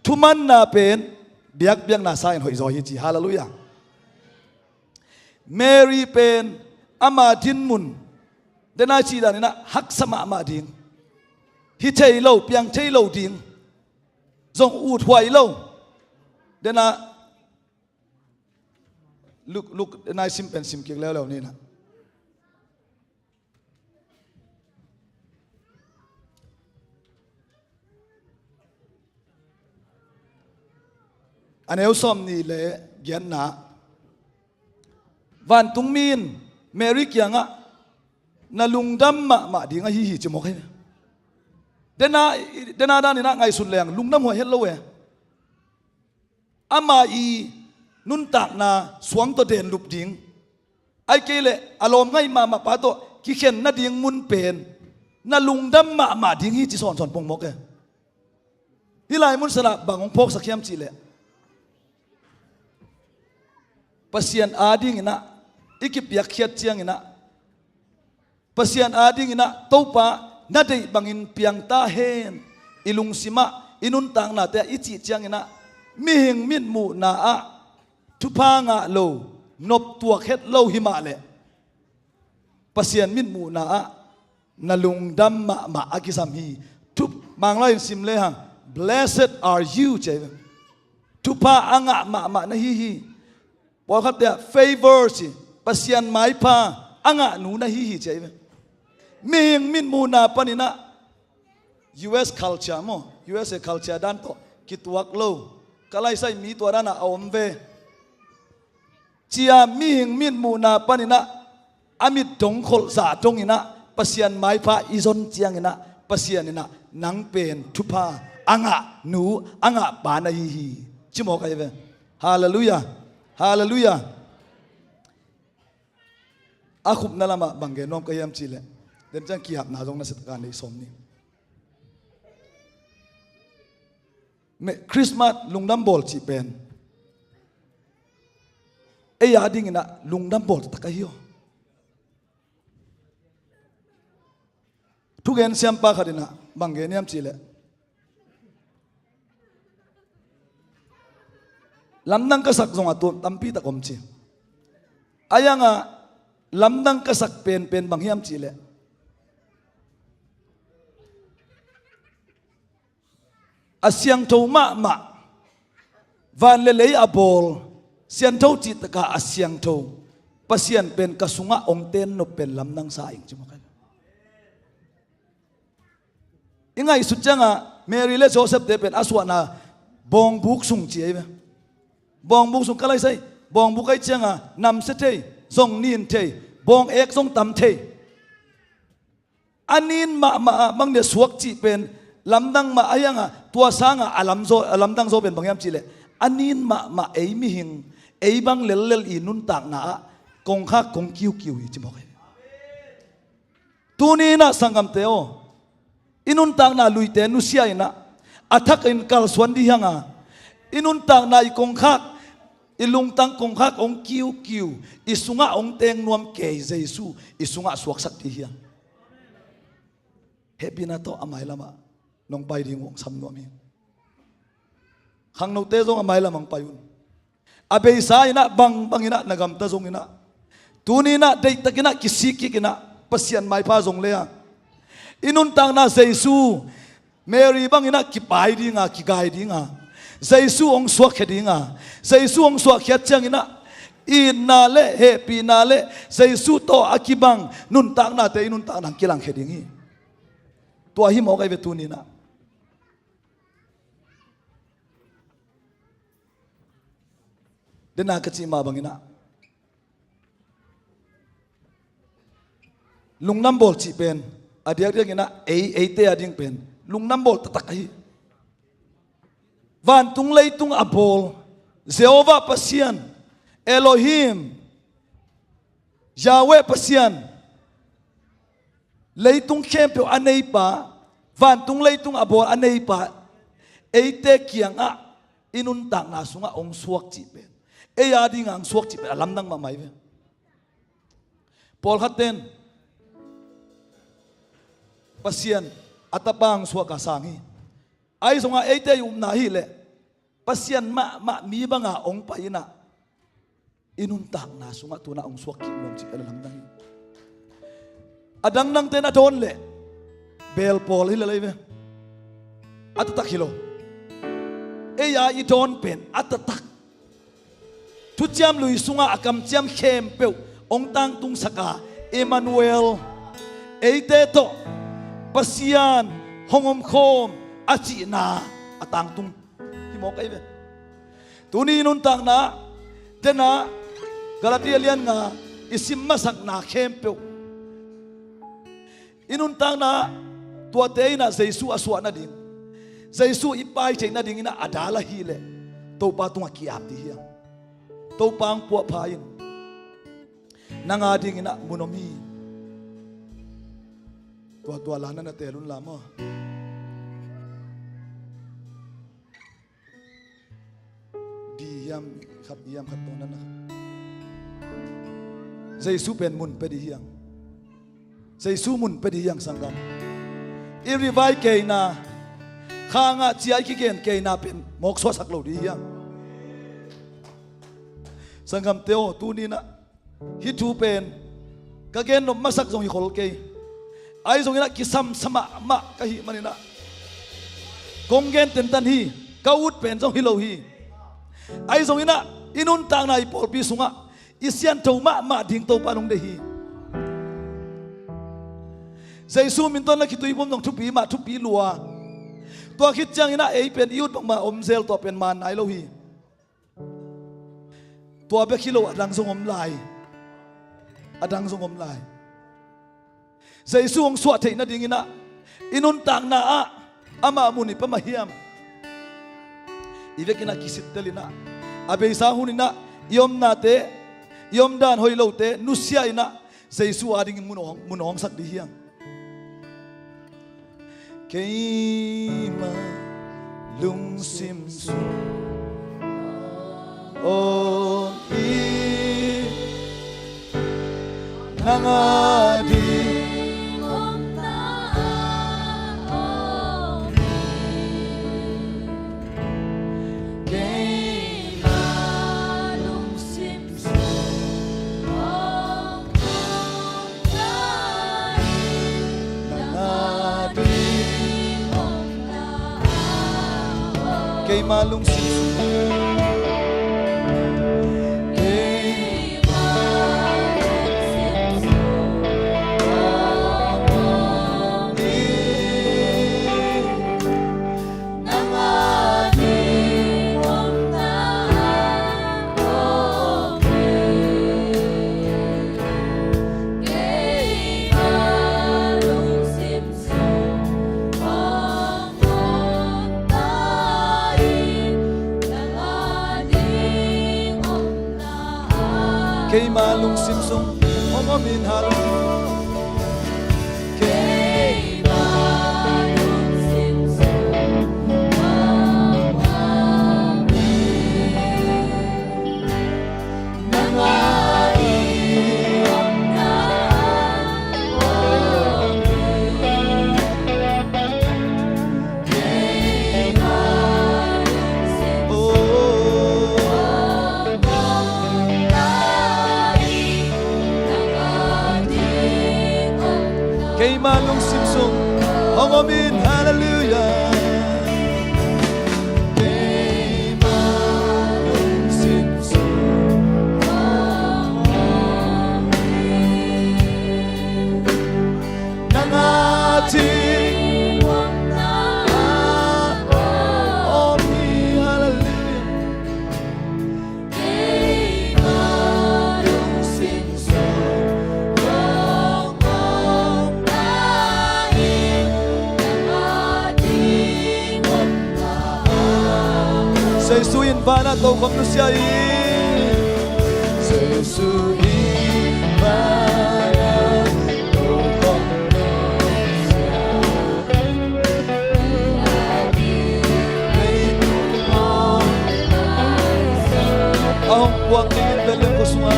ทุมันนาเป็นเบียกนาสร้างอินหอยจอฮิจีฮาเลลูยาเมรีเป็นอามาดินมุนเดน่าชีดานี่นะฮักสมามาดิงฮิเทยโลเปียงเทยโลดิงจงอูดหวยโลเดน่าลุกเดน่าซิมเป็นซิมเกี่ยวแล้วนี่นะอันเอลซอมนี่เลยเกียนนะวันตุงมีนเมริกยังอ่ะนาลุงดำมาดีงาฮีจมอกให้เดนาด้านนี้นะไงสุดแรงลุงดำหัวเฮ็ดโลเวอามาอีนุนตากนาสวงตัวเด่นลุบดิงไอเกเลอารมณ์ไงมาป้าตัวกิเข็นนาดิงมุนเป็นนาลุงดำมาดิงฮีจิสอนปงมอกเอฮิไลมุนสละบางองพกสักยามจีเลปัสยันอาดิงนะอีกิบยักเขียดเจียงนะปัสยันอาดิงนะโตปะนาเดบังอินเปียงตาเฮนอิลุงสิมะอินุนตังนาแต่อิจิเจียงนะมิหิงมิดมูนาอะทุพางะโลนบตัวเข็ดโลหิมาเลปัสยันมิดมูนาอะนาลุงดัมมาอากิสัมฮีทุบางไลน์ซิมเลหัง blessed are you เจทุพาอ่างะมานะฮีบอกครับเดีย favor สิปัสยันไม้พาอ่างะหนูนะฮีเจมิหิงมิดมูนาปนินะ US culture มั้ง US culture ด้านโตคิดวักโลก็ไล่ใส่มีตัวนั้นเอาอมเวเจียมิหิงมิดมูนาปนินะอามิดดงขลสาดงอินะปัสยันไม้พาอิซอนเจียงอินะปัสยันอินะนังเป็นทุพาอ่างะหนูอ่างะปานะฮีจิโมกายเวฮาเลลูยาฮาเลลูยาอาคุบนั่นละมาบังเกนอมกายามจีเลเดินจังกีหับนาจงนัสตการในสมนี้คริสต์มาสลุงดัมบอลจีเป็นเอียดิ้งนะลุงดัมบอลตะกะฮิโอทุกเอ็นเซียมปาขัดินะบังเกนยามจีเลลำนังกษักจงอาตุตัมปีตะกอมจีอายังอ่ะลำนังกษักเป็นบางยามจีเล asyang tho ma van le lei abol sian tho chi taka asyang tho pasian pen kasunga ong ten no pen lam nang sa ing chimo ka ingai su changa Mary le Joseph de pen aswa na bong buk sung chi ai bong buk sung kalai sai bong buk ai changa nam se thei song nin thei bong ek song tam thei anin ma mang de suak chi pen lamdang ma ayanga tua sanga alamdang zo pen bangyam chi le anin ma ei mi hing ei bang lel inun tak na kong kha kong kiu hi chi mo kai tu ni na sangam teo inun tak na luite nu sia ina athak in kal swan di hanga inun tak na i kong kha ilung tang kong kha ong kiu isunga ong teng nuam ke Jesu isunga suaksak ti hiang happy na to amai lama nong pai ding ong sam nuam hi khang no te zong amai lamang payun abe sa ina bang ina nagam ta zong ina tuni na dei takina kisiki kina pasian mai pa zong lea inun tang na Jesu Mary bang ina ki pai dinga ki gai dinga Jesu ong suak hedinga Jesu ong suak khet chang ina in na le happy na le Jesu to akibang nun tang na te inun tang nang kilang hedingi to hi mo kai ve tuni na dena kachi ma bangina lungnam bol chi pen adiak ina ei te ading pen lungnam bol tatak hi van tung lei tung abol Jehovah pasian Elohim Yahweh pasian lei tung kempe anei pa van tung lei tung abol anei pa ei te kiang a inun tak na sunga ong suak chi pen e adi ngang suak chi alam nang ma mai ve Paul khaten pasian atapang suak ka sangi ai zonga ete yum na hi le pasian ma mi banga ong pa ina inun tak na sunga tu na ong suak ki long chi alam nang adang nang tena don le bel Paul hi le ve atatak hilo e ya I don pen atatak tu jam lui sunga akam jam khem pe ong tang tung saka Emmanuel eite to pasian hongom khom achi na atang tung hi mo kai ve tuni nun tang na tena Galatia lian nga isim masak na khem pe inun tang na tua te na Jesu aswa na din Jesu ipai che na ding ina adala hi le to pa tung akiap ti hiang to pang pu paai-in nanga ding ina munomi tua lana na telun lama diam khap tonan na Jesu pen mun pe di hiang Jesu mun pe di hiang sangam I revai ke na khanga chiai ki ken ke na pen mok so sak lo di hiang sangam teo tu ni na hi tu pen ka gen no masak zong hi khol ke ai zong ina kisam sama ma ka hi manina kong gen ten tan hi ka ut pen zong hi lo hi ai zong ina inun tang na I pol pi sunga isian tho ma ding to panong de hi Jesu min ton na ki tui bom nong thu pi lua to khit chang ina ei pen iut bang ma om zel to pen man ai lo hi tua be kilo adang zong om lai Jesu ong suat thei na ding ina inun tang na a ama muni pa mahiam ivekina kisit telina abe sa hunina yom na te yom dan hoi lo te nusia ina Jesu ading munong sak di hiang keima lung sim su on I nangadi cây ma lung sim sung cây ma lung sim sung ông có min hà cây ma lung sim sung nang ai ông na cây ma lung sim cây ma lung sim sung ông amin hallelujah cây ma lung sim sung nang ating amin hallelujah cây ma lung sim sung Jesu in vana to kom nu sia in Jesu in vana to kom nu sia ông quang tin về lưng của suma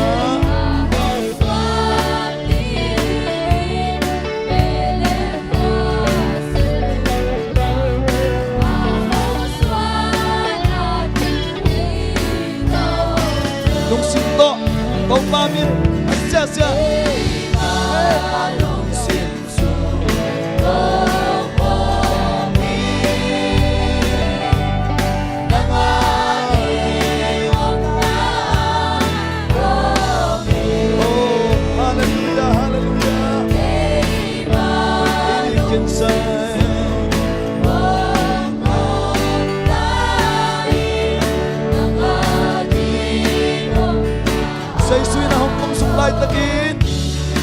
lung sim to tàu ba miên sia sia lung sim sung nang ai oh hallelujah hallelujah ini kinsay Jesu na hong kong suklay takin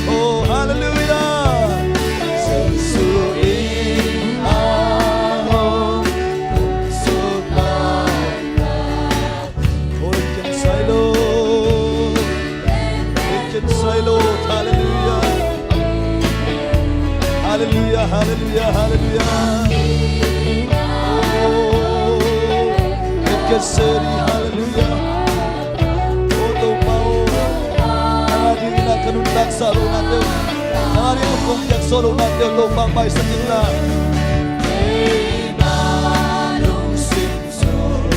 oh hallelujah Jesu in ahong kong suklay takin oh it can say Lord it can say Lord hallelujah hallelujah hallelujah hallelujah oh it can say hallelujah kanundak sa lo natin nari mo kong yak solo natin lo pang may sa kita cây ma lung sim sung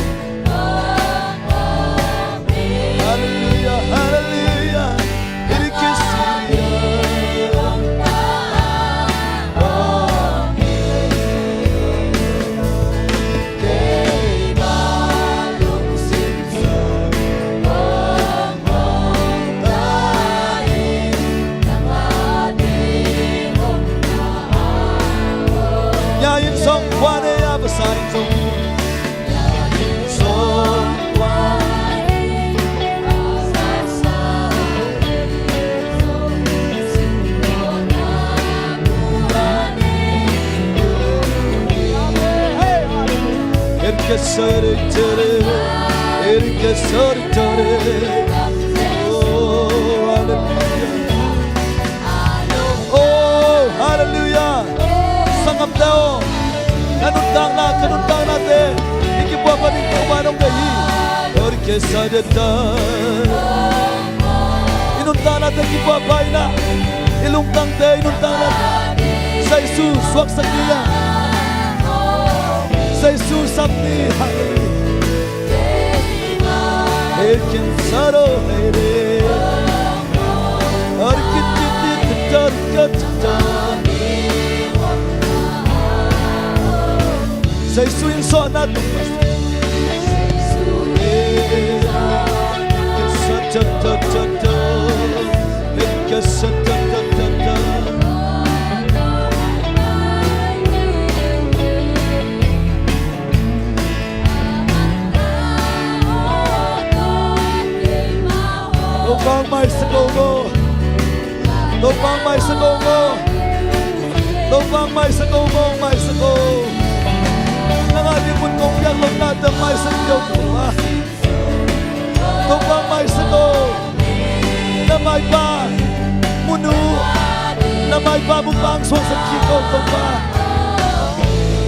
hallelujah hallelujah irikisiya cây ma lung sim sung Yayin song qua đây à và sai song Yayin song qua Erke sarı tere Erke sarı tere Oh hallelujah Oh hallelujah Sangap daw kanundang natin ikibuha pa rin kumanong gayi Orkesa detan Inunta natin ikibuha pa ina Ilungtang te inunta natin Sa Jesu suaksak niya Sa Jesu sapni Erkin saro hayre Orkit titit tarkat Jesu yung so natin vang mai sa câu ngô, đâu vang mai sa câu ngô, đâu vang mai sa câu ngô, mai sa câu, nang ating mundong yang long natin mai sa iyo kuma, đâu vang mai sa câu, na mai pa, munu, na mai pa bupang suang sa kiko kuma,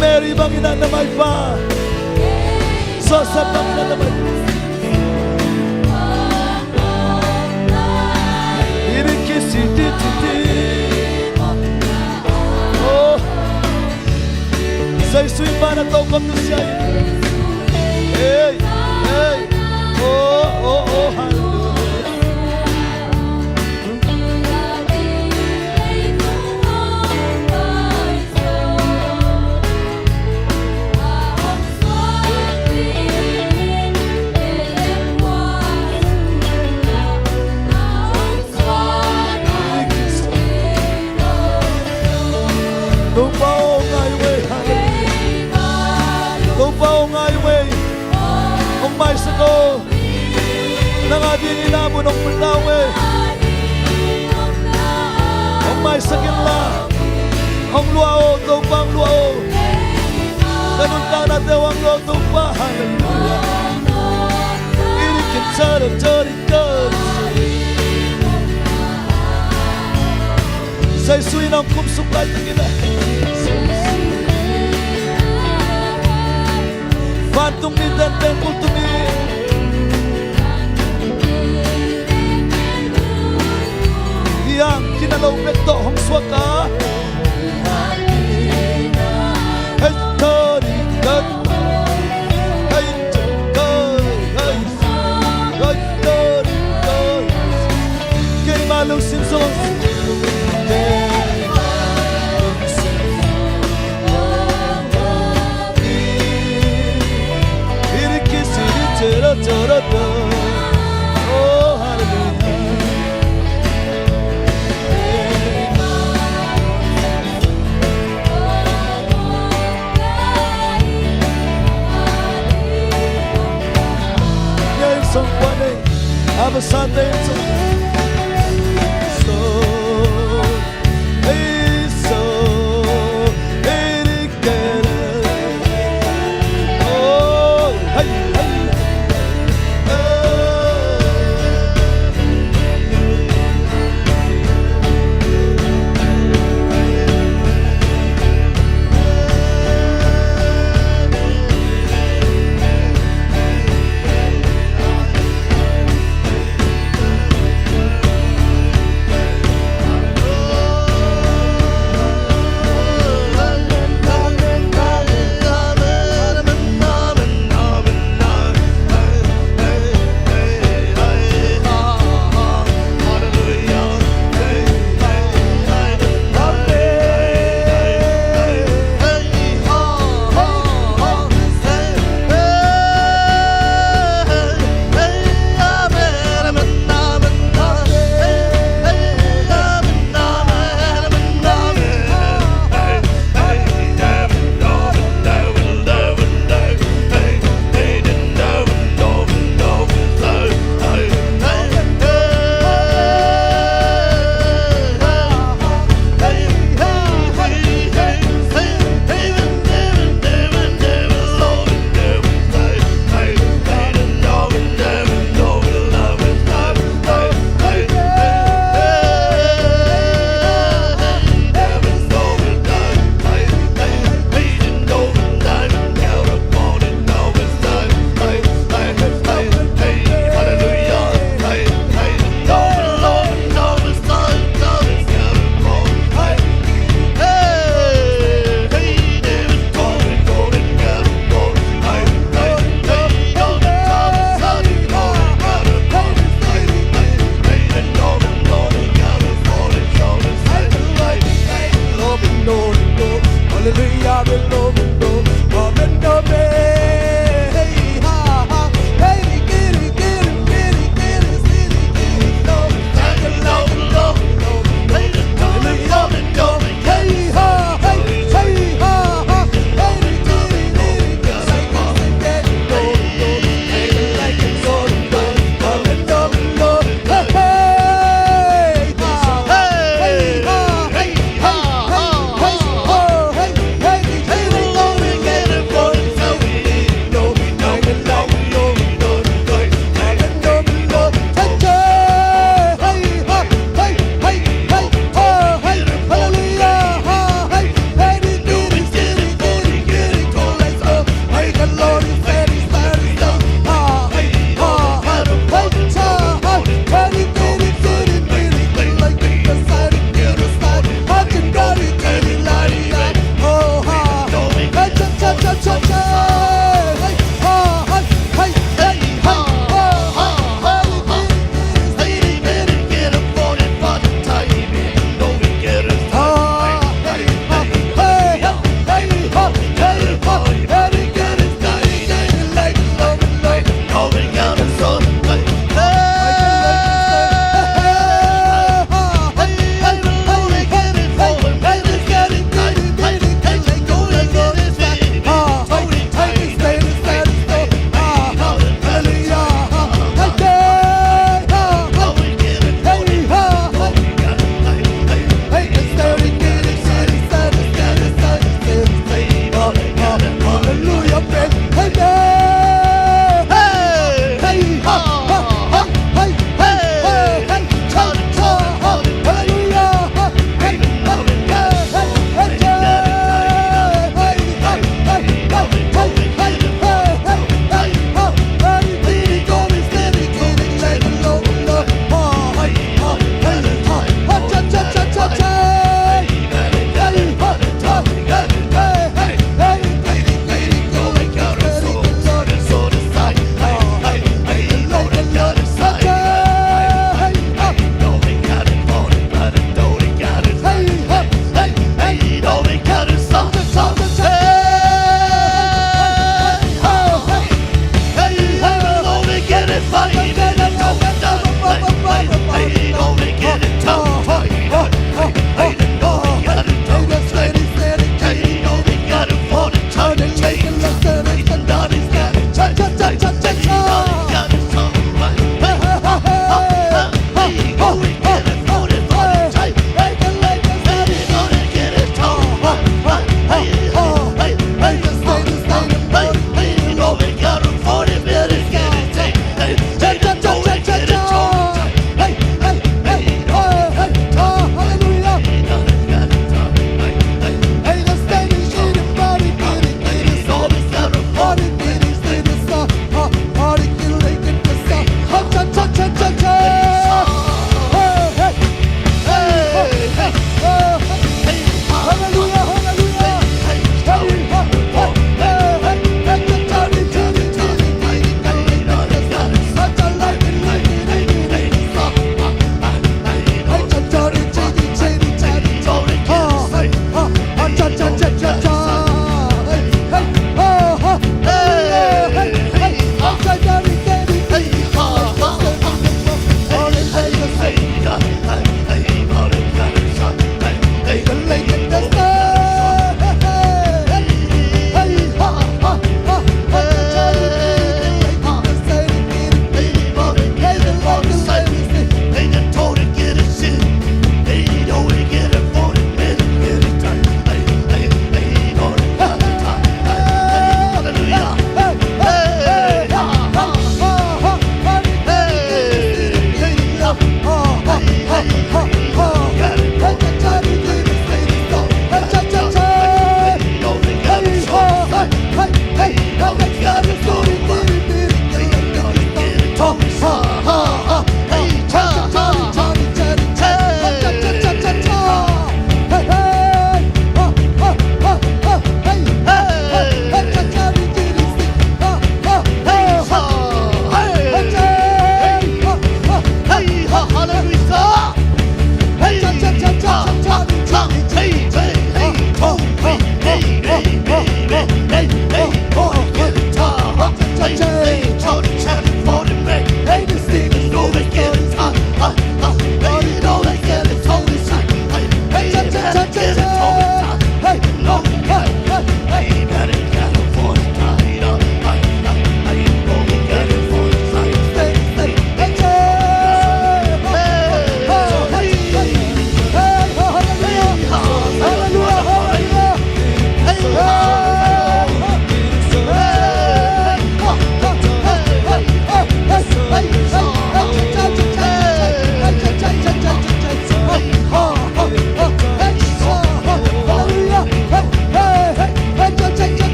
Mary bang ina na mai pa, so sa bang na mai. Oh, Jesu ibarat tau kamu siapa? Hey, hey, oh, oh, oh, hallelujah. Đâu bao ngày về, đâu bao ngày về, ông mai sẽ có, nang ating inabot ang pagtawe, ông mai sẽ kinla, ông luao, đâu bang luao, ganun ka natin ang luao, đâu ba, hallelujah, irikin sarap jarikan, sa isuin ang kumsuklay ng ina. Fantung ni dan temple to me. Yang kinalaw rekto hong swaka. Hey tori kat. Hey tori hey. Hey tori kat. Kay malu simson. Oh, hallelujah. Yeah, so one day, have a Sunday, so hey, so hey, oh, hey, hey.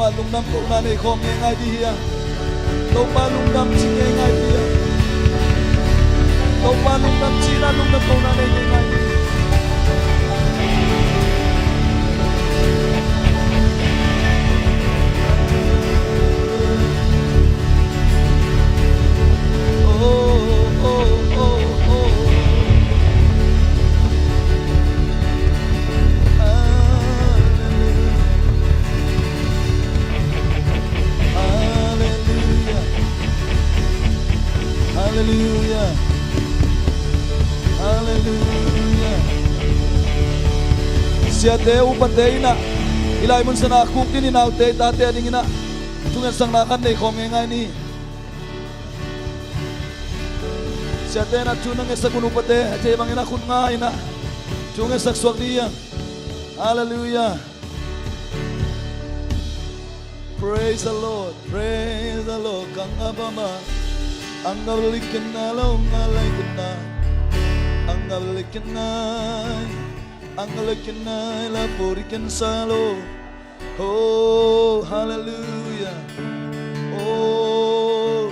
nga lung nam ko na nei khom ngai di hi to pa lung nam chi ngai di to pa lung nam chi na lung nam ko na nei ngai di Hallelujah. Hallelujah. Siate upate ina ilai mun sana kuk tin inaw te ta te ding ina tungan sang na kan nei khom ngai ni siate na tunang esa kun upate te bang ina kun nga ina tungan sak swak dia. Hallelujah. Praise the Lord. Praise the Lord. Kang abama Angalikin na long ngalakin na Angalikin na lapurikin salo. Oh hallelujah. Oh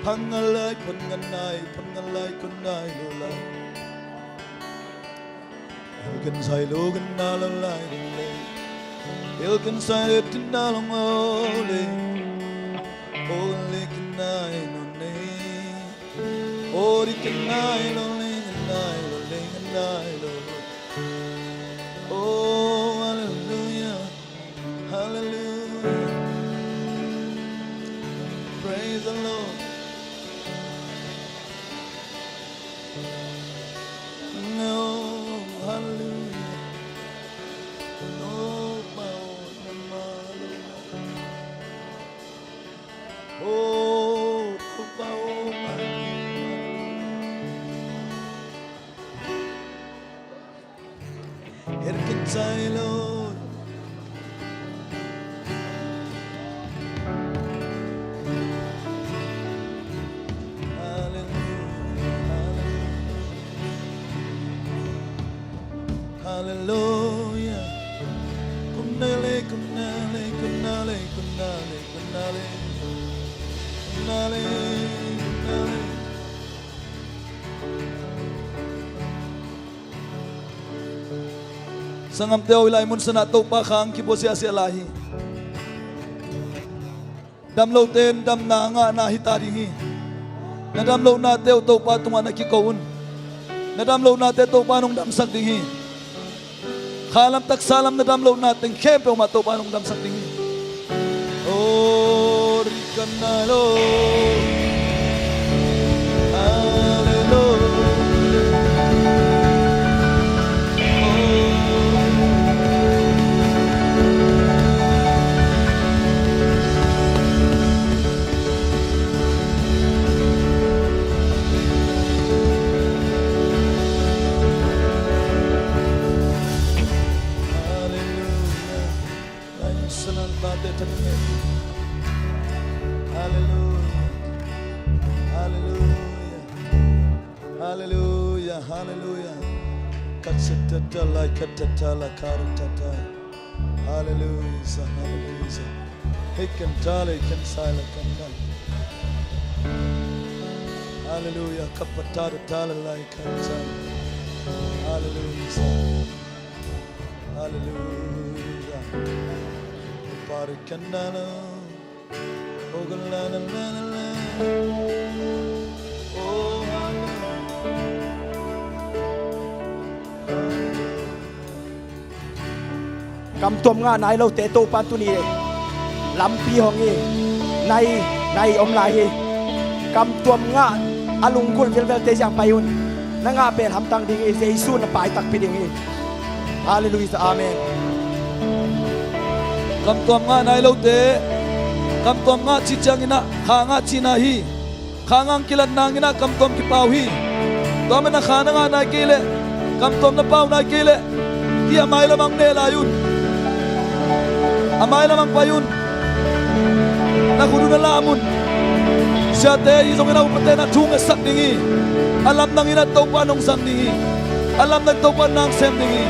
pangalay kunay lolay Ilkin say logan na lolay Ilkin say tinalong ole Ole kinay oh, the canai, oh, hallelujah, hallelujah, praise the Lord. No, hallelujah, no, oh, Say, Lord, hallelujah, hallelujah, kunale, kunale, kunale, kunale, kunale, kunale, kunale. Sangam teo ilai mun sana to pa khang ki bosia sia lahi dam lo ten dam na nga na hitari hi na dam lo na teo to pa tunga na ki kaun na dam lo na te to pa nong dam sak ding hi khalam tak salam na dam lo na teng khem pe ma to pa nong dam sak ding hi oh rikanalo Hallelujah, hallelujah. Katsatatala katatala karatata. Hallelujah, hallelujah. Hikantale kansala kandal. Hallelujah, kapatara tala like kansala. Hallelujah, hallelujah. Parikandala. Ogalana la la. Cầm tôm nga nai lâu tế tô pan tu ni lắm pi hong ni nai om lai hi cầm tôm nga alung kul vel vel te jang payun na nga pen ham tang ding Jesu na pai tak pi ding hi hallelujah amen Kam tuam nga nai lo te kam tuam nga chi chang ina ha nga chi na hi khangang kilat nang ina kam tuam ki pau hi to me na khana nga nai kile kam tuam na pau nai kile ki amai la mang ne la yun amai la mang payun na kudu na lamun siate i zong ina upate na thung sak dingi alam nang ina to pa nong sang dingi alam nang to pa nang sem dingi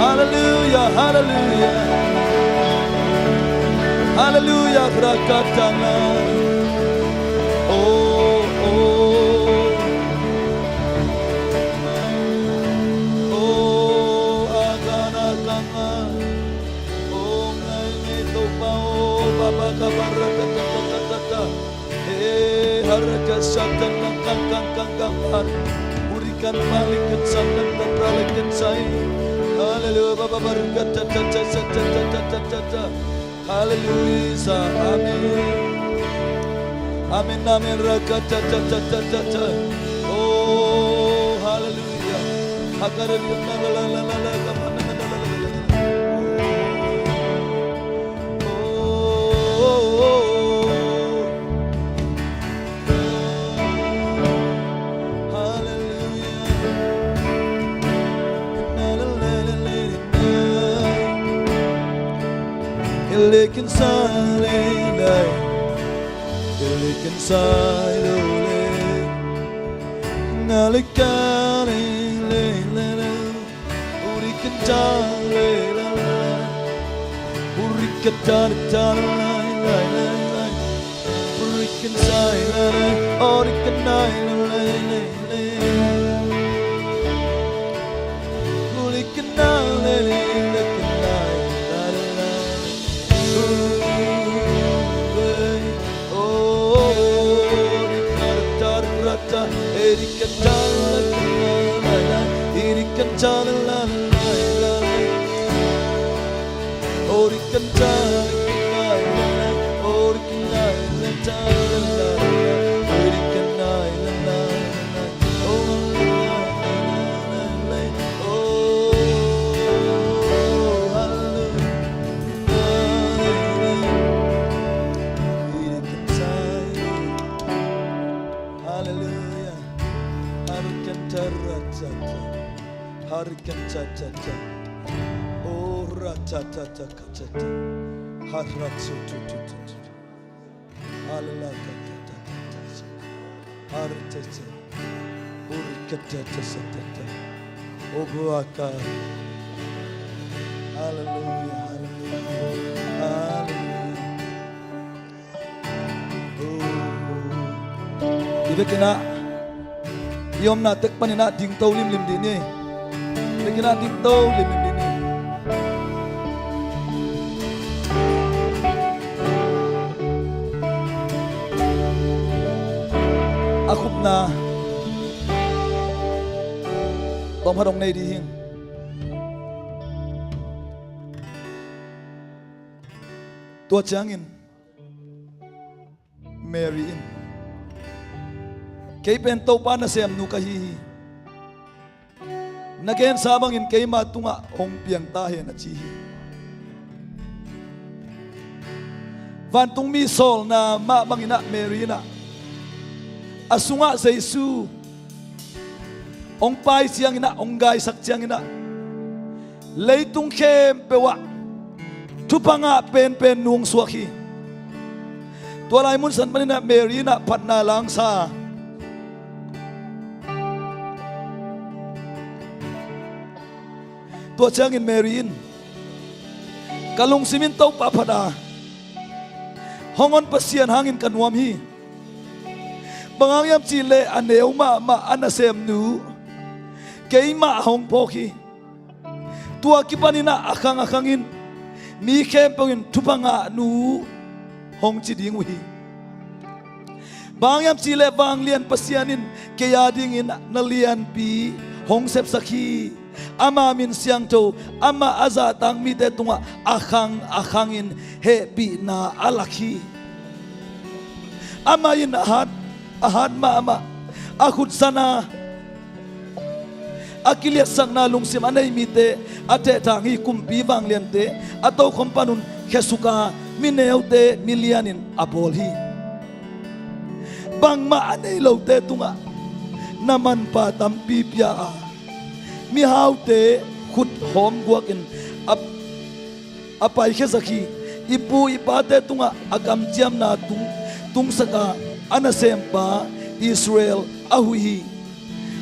hallelujah hallelujah Hallelujah, Rakatana. Oh, oh, oh, Agana Ganga. Oh, Nai Topa, oh, Baba Kabarakata. Hey, Harakasatan, Kang, Urikan Malikan Sandan, Pralikan Sai. Hallelujah, Baba Barakata. Hallelujah, Amen. Amen, Amen, Rakata. Oh, Hallelujah. Ilikin silent, ilikin silent, nalikan urikan silent, urikan silent, urikan silent, urikan silent, urikan silent. Harikan cha-cha-cha, oh ra-cha-cha-cha-cha-cha, har-ra-chu-chu-chu-chu, ha-la-la-ka-ta-ta-ta-ta, har-cha-cha, ur-ka-cha-cha-cha-cha, oh-bu-aka. Hallelujah, hallelujah, hallelujah. Oh, ibig na, iyom na tekpan na ding tau lim-lim din eh. Kina dito limim. Akup na tom hadong nay dihin. Tua changin Mary in. Kay pento pa na siyam nukahihi. Nagayan sabangin kay matunga ong piyang tahe na chihi. Vantong misol na mamangina Marina. Asunga sa Jesu. Ong pai siyang ina, ong gay sak siyang ina. Leitung kem pewa. Tupanga pen nung suaki. Tualay mun san manina Marina patna lang sa tua changin Maryin kalung simintaw papada hongon pasian hangin kanuam hi bangangyam chile aneu ma anasem nu keima hong poki tua kipanina akangin mi kempongin tupanga nu hong chiding wi bangangyam chile banglian pasianin keyadingin nalian pi hong sep sakhi ama min siang to ama azatang mi te tunga akangin he bi na alaki ama in ahad ma ama akut sana akilia sang na lungsim anay mi te ate tangi kumpi bang liante ato kompanun kesuka mineu te milianin apolhi bang ma anay lo te tunga naman pa tampi pia mi haute khut hom guakin apai khezaki ipu ipate tunga agam jam na tung saka anasempa Israel ahui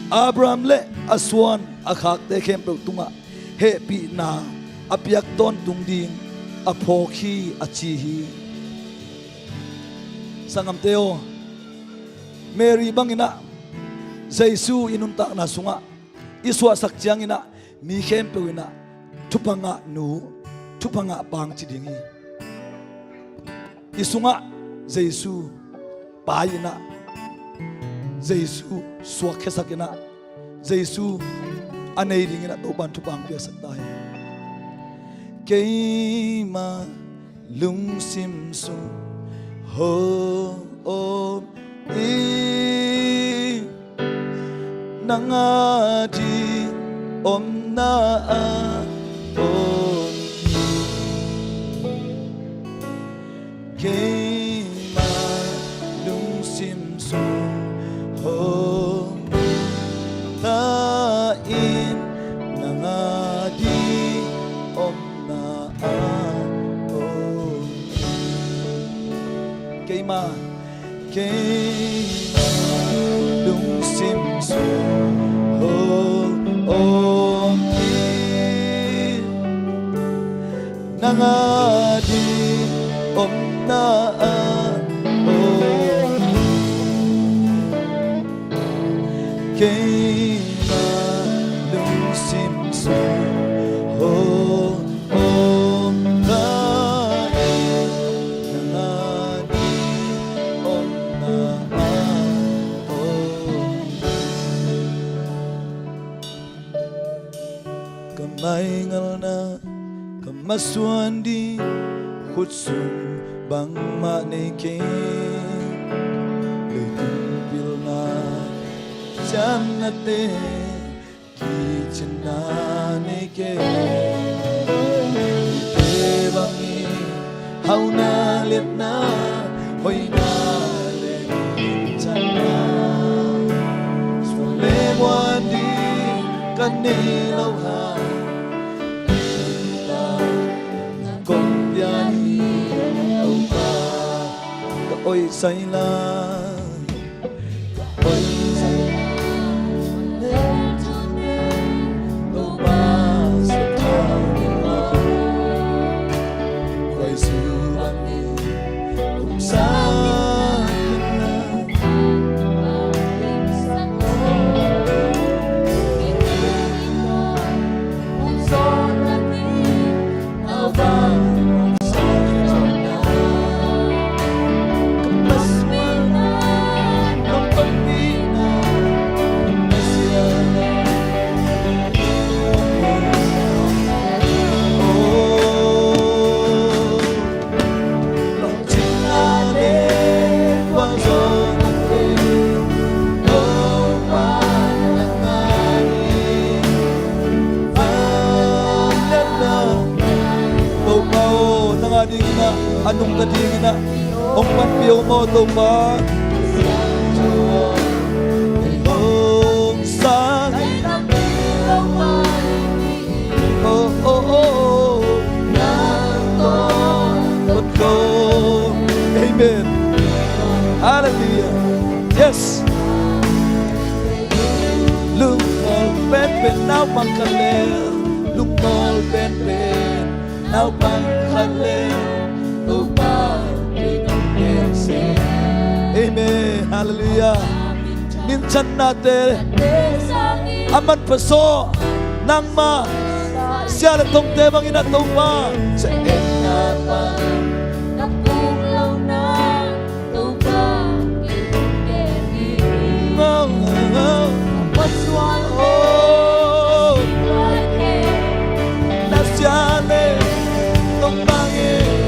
Abraham le aswan akhak te khem tunga he pi na apiak ton tung ding apokhi achihi sangam teo Mary bangina Jesu inun tak na sunga suaksak ina mi khem pewina thupanga nu thupanga pang chidingi isunga Jesu paai-in Jesu suaksakina Jesu anei ringina to ban thupang pia sakdai keima lung sim su ho om i nangadi om na a om keima lung sim su ho paai-in nangadi om na a om keima lung sim su ho om i nangadi om na a om keima lung sim su ho om paai-in nangadi om na a om kamay ngal na kamasuan di khutsum bang ma nei ke le bil na cham na te ki chna nei ke te bangi hau na let na hoi na le chana le wan di kan nei lo ha ôi say la ôi say la đâu ba sẽ thao la quay sự ban đi cùng xa anong kadingin na ang panpiyo mo tumang ang sangin oh oh oh natot ko amen hallelujah yes lumol pen pen now pang kalel lumol pen pen now pang kalel amen hallelujah minsan natin aman paso nang ma siya lang tong tebang inatong pa sa enapa napuglaw na tuba kinugeri paswal oh nasyale tong pangin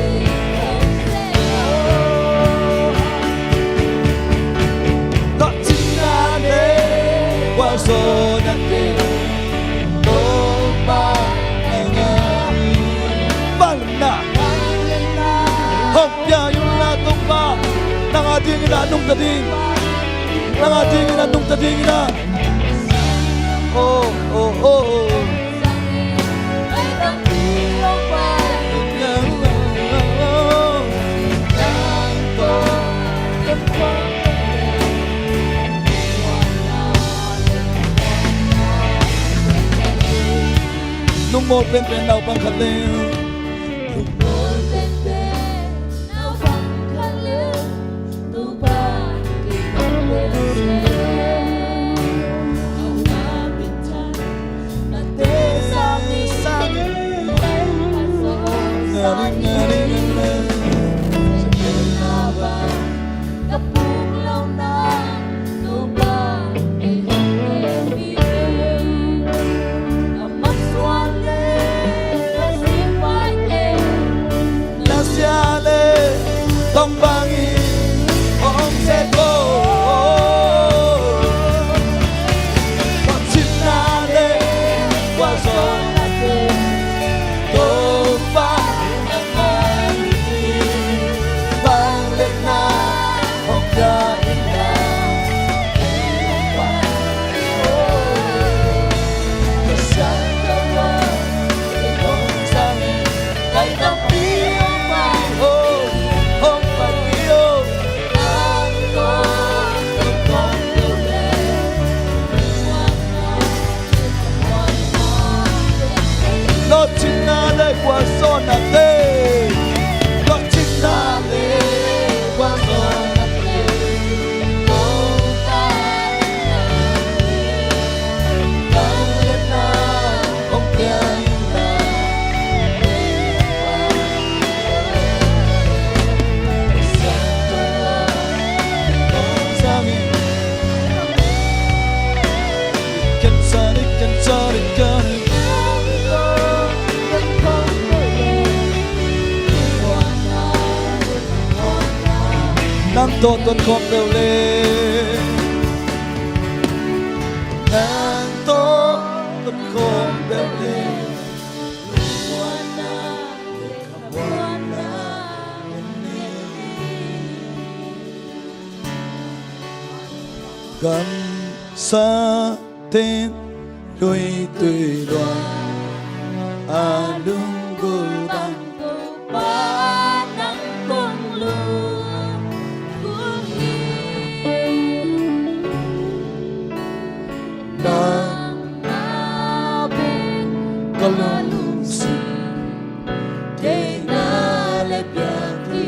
so natin ba nangyari balna hopya yung natong pa nang ating inanong tading nang ating inanong tading na oh oh oh oh nung mo pen pen now pang kalil nung mo pen pen now pang kalil nang to ton khom bel le nang to ton khom bel le gam sa tên đôi tùy đoàn lung gul bang kalung si de na le piati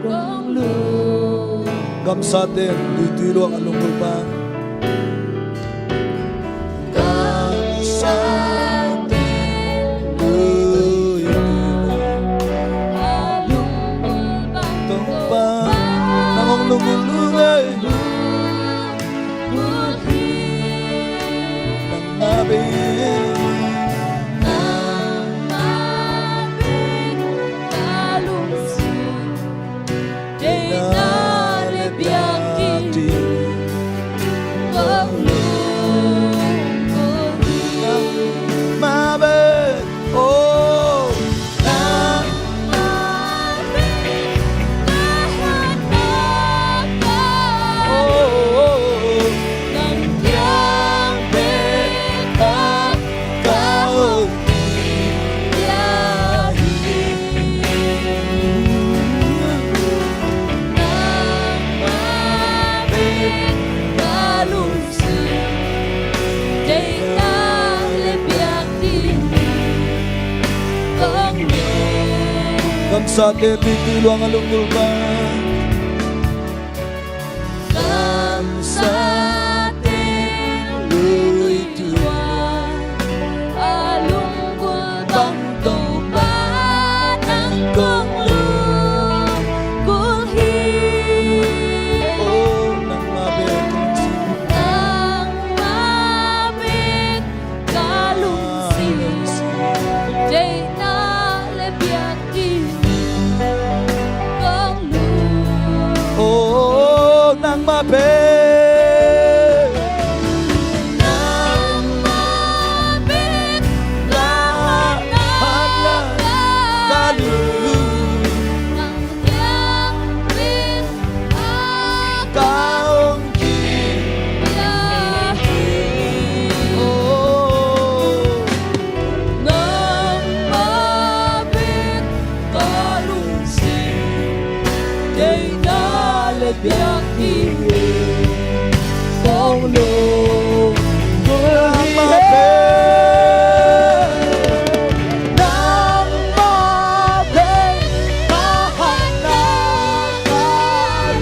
quang lu gam sa tên đôi tùy đoàn lung gul bang gam sa tên đi từ loang lung gul bang gam sa tên đôi tùy đoàn lung gul bang tu ba nang kong lu gul hi oh nang ma bet kalung si day na le piati oh nang ma pe nang ma pe la la ka lu nang yang bin ka ong ki ya oh nang ma pe ka lu si day na le biak ki bong lu nang ma pe nang ma pe ka han na ka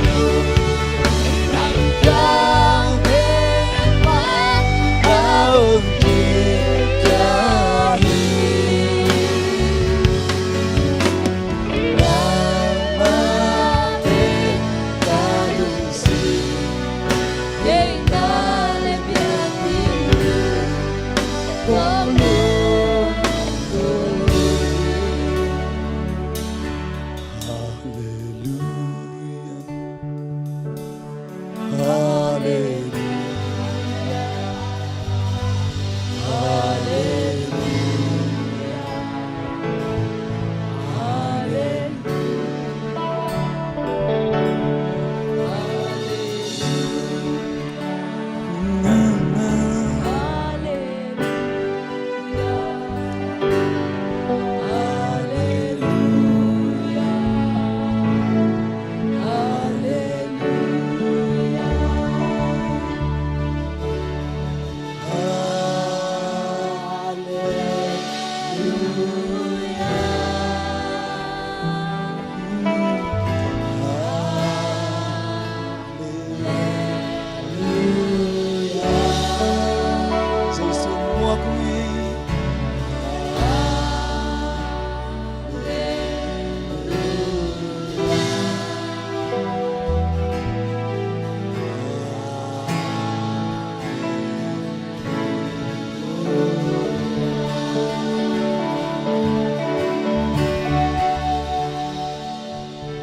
lu nang yang pe ma ka ong ki ja hi nang ma pe ka lu si de na le piati bong lu Jesu mua kui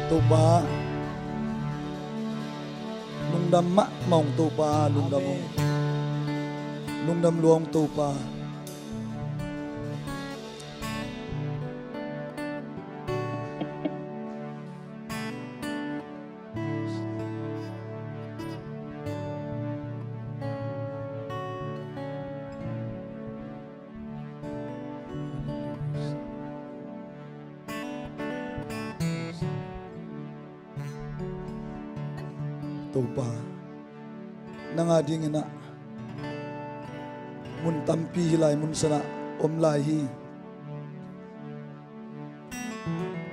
tu ba lung dam ma mong tu pa lung dam luong tu pa tu pa nangading ina mun tampi hilai mun sana om lai hi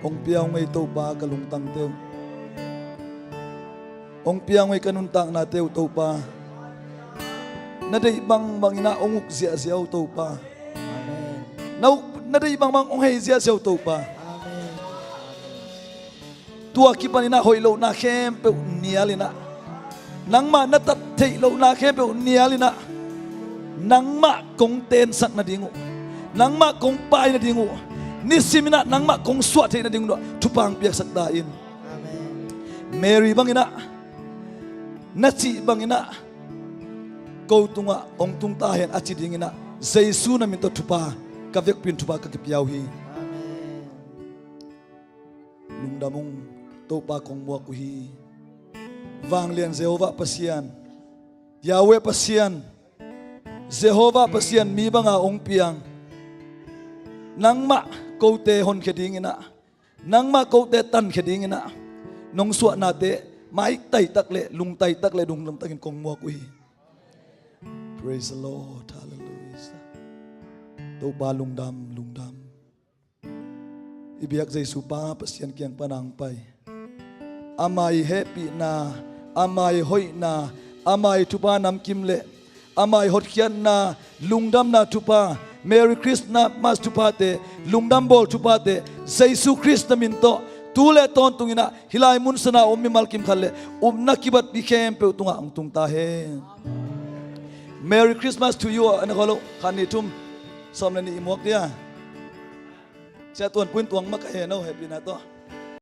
ong piao ngai to pa kalung tang teu ong piao ngai kanun tang na teu to pa na dei bang ina onguk zia ziau to pa amen na dei bang ong hei zia ziau to pa amen tua ki panina hoilo na khem pe nialina nang ma na tat thei lo na khem pe nialina nang ma kong ten sak na dingu nang ma kong pai na dingu ni simina nang ma kong swat na dingu tupang piak sak da in amen Mary bangina na chi bangina ko tunga ong tung ta hen achi dingina Jesu na min to tupa ka vek pin tupa ka piau hi amen lung damong to pa kong mo ku hi wang lian Jehovah pasian Yahweh pasian Jehovah pasian mi banga ong piang nang ma ko te hon kheding ina nang ma ko te tan kheding ina nong suwa na te mai tai tak le lung tai tak le dung lam takin kong mo ku hi praise the Lord hallelujah to ba lung dam ibiak Jesu pa pasian kyang panang pai amai happy na amai hoi na amai tupa nam kimle amai hot khian na lungdam na tupa Merry Christmas mas tupa te lungdam bol tupa te Jesu Christ min to tule ton tungina hilai mun sana ommi malkim khalle umna kibat bi khem pe tunga ang tung ta he Merry Christmas to you an holo khani tum somlani imok dia cha tuan puin tuang mak he no happy na to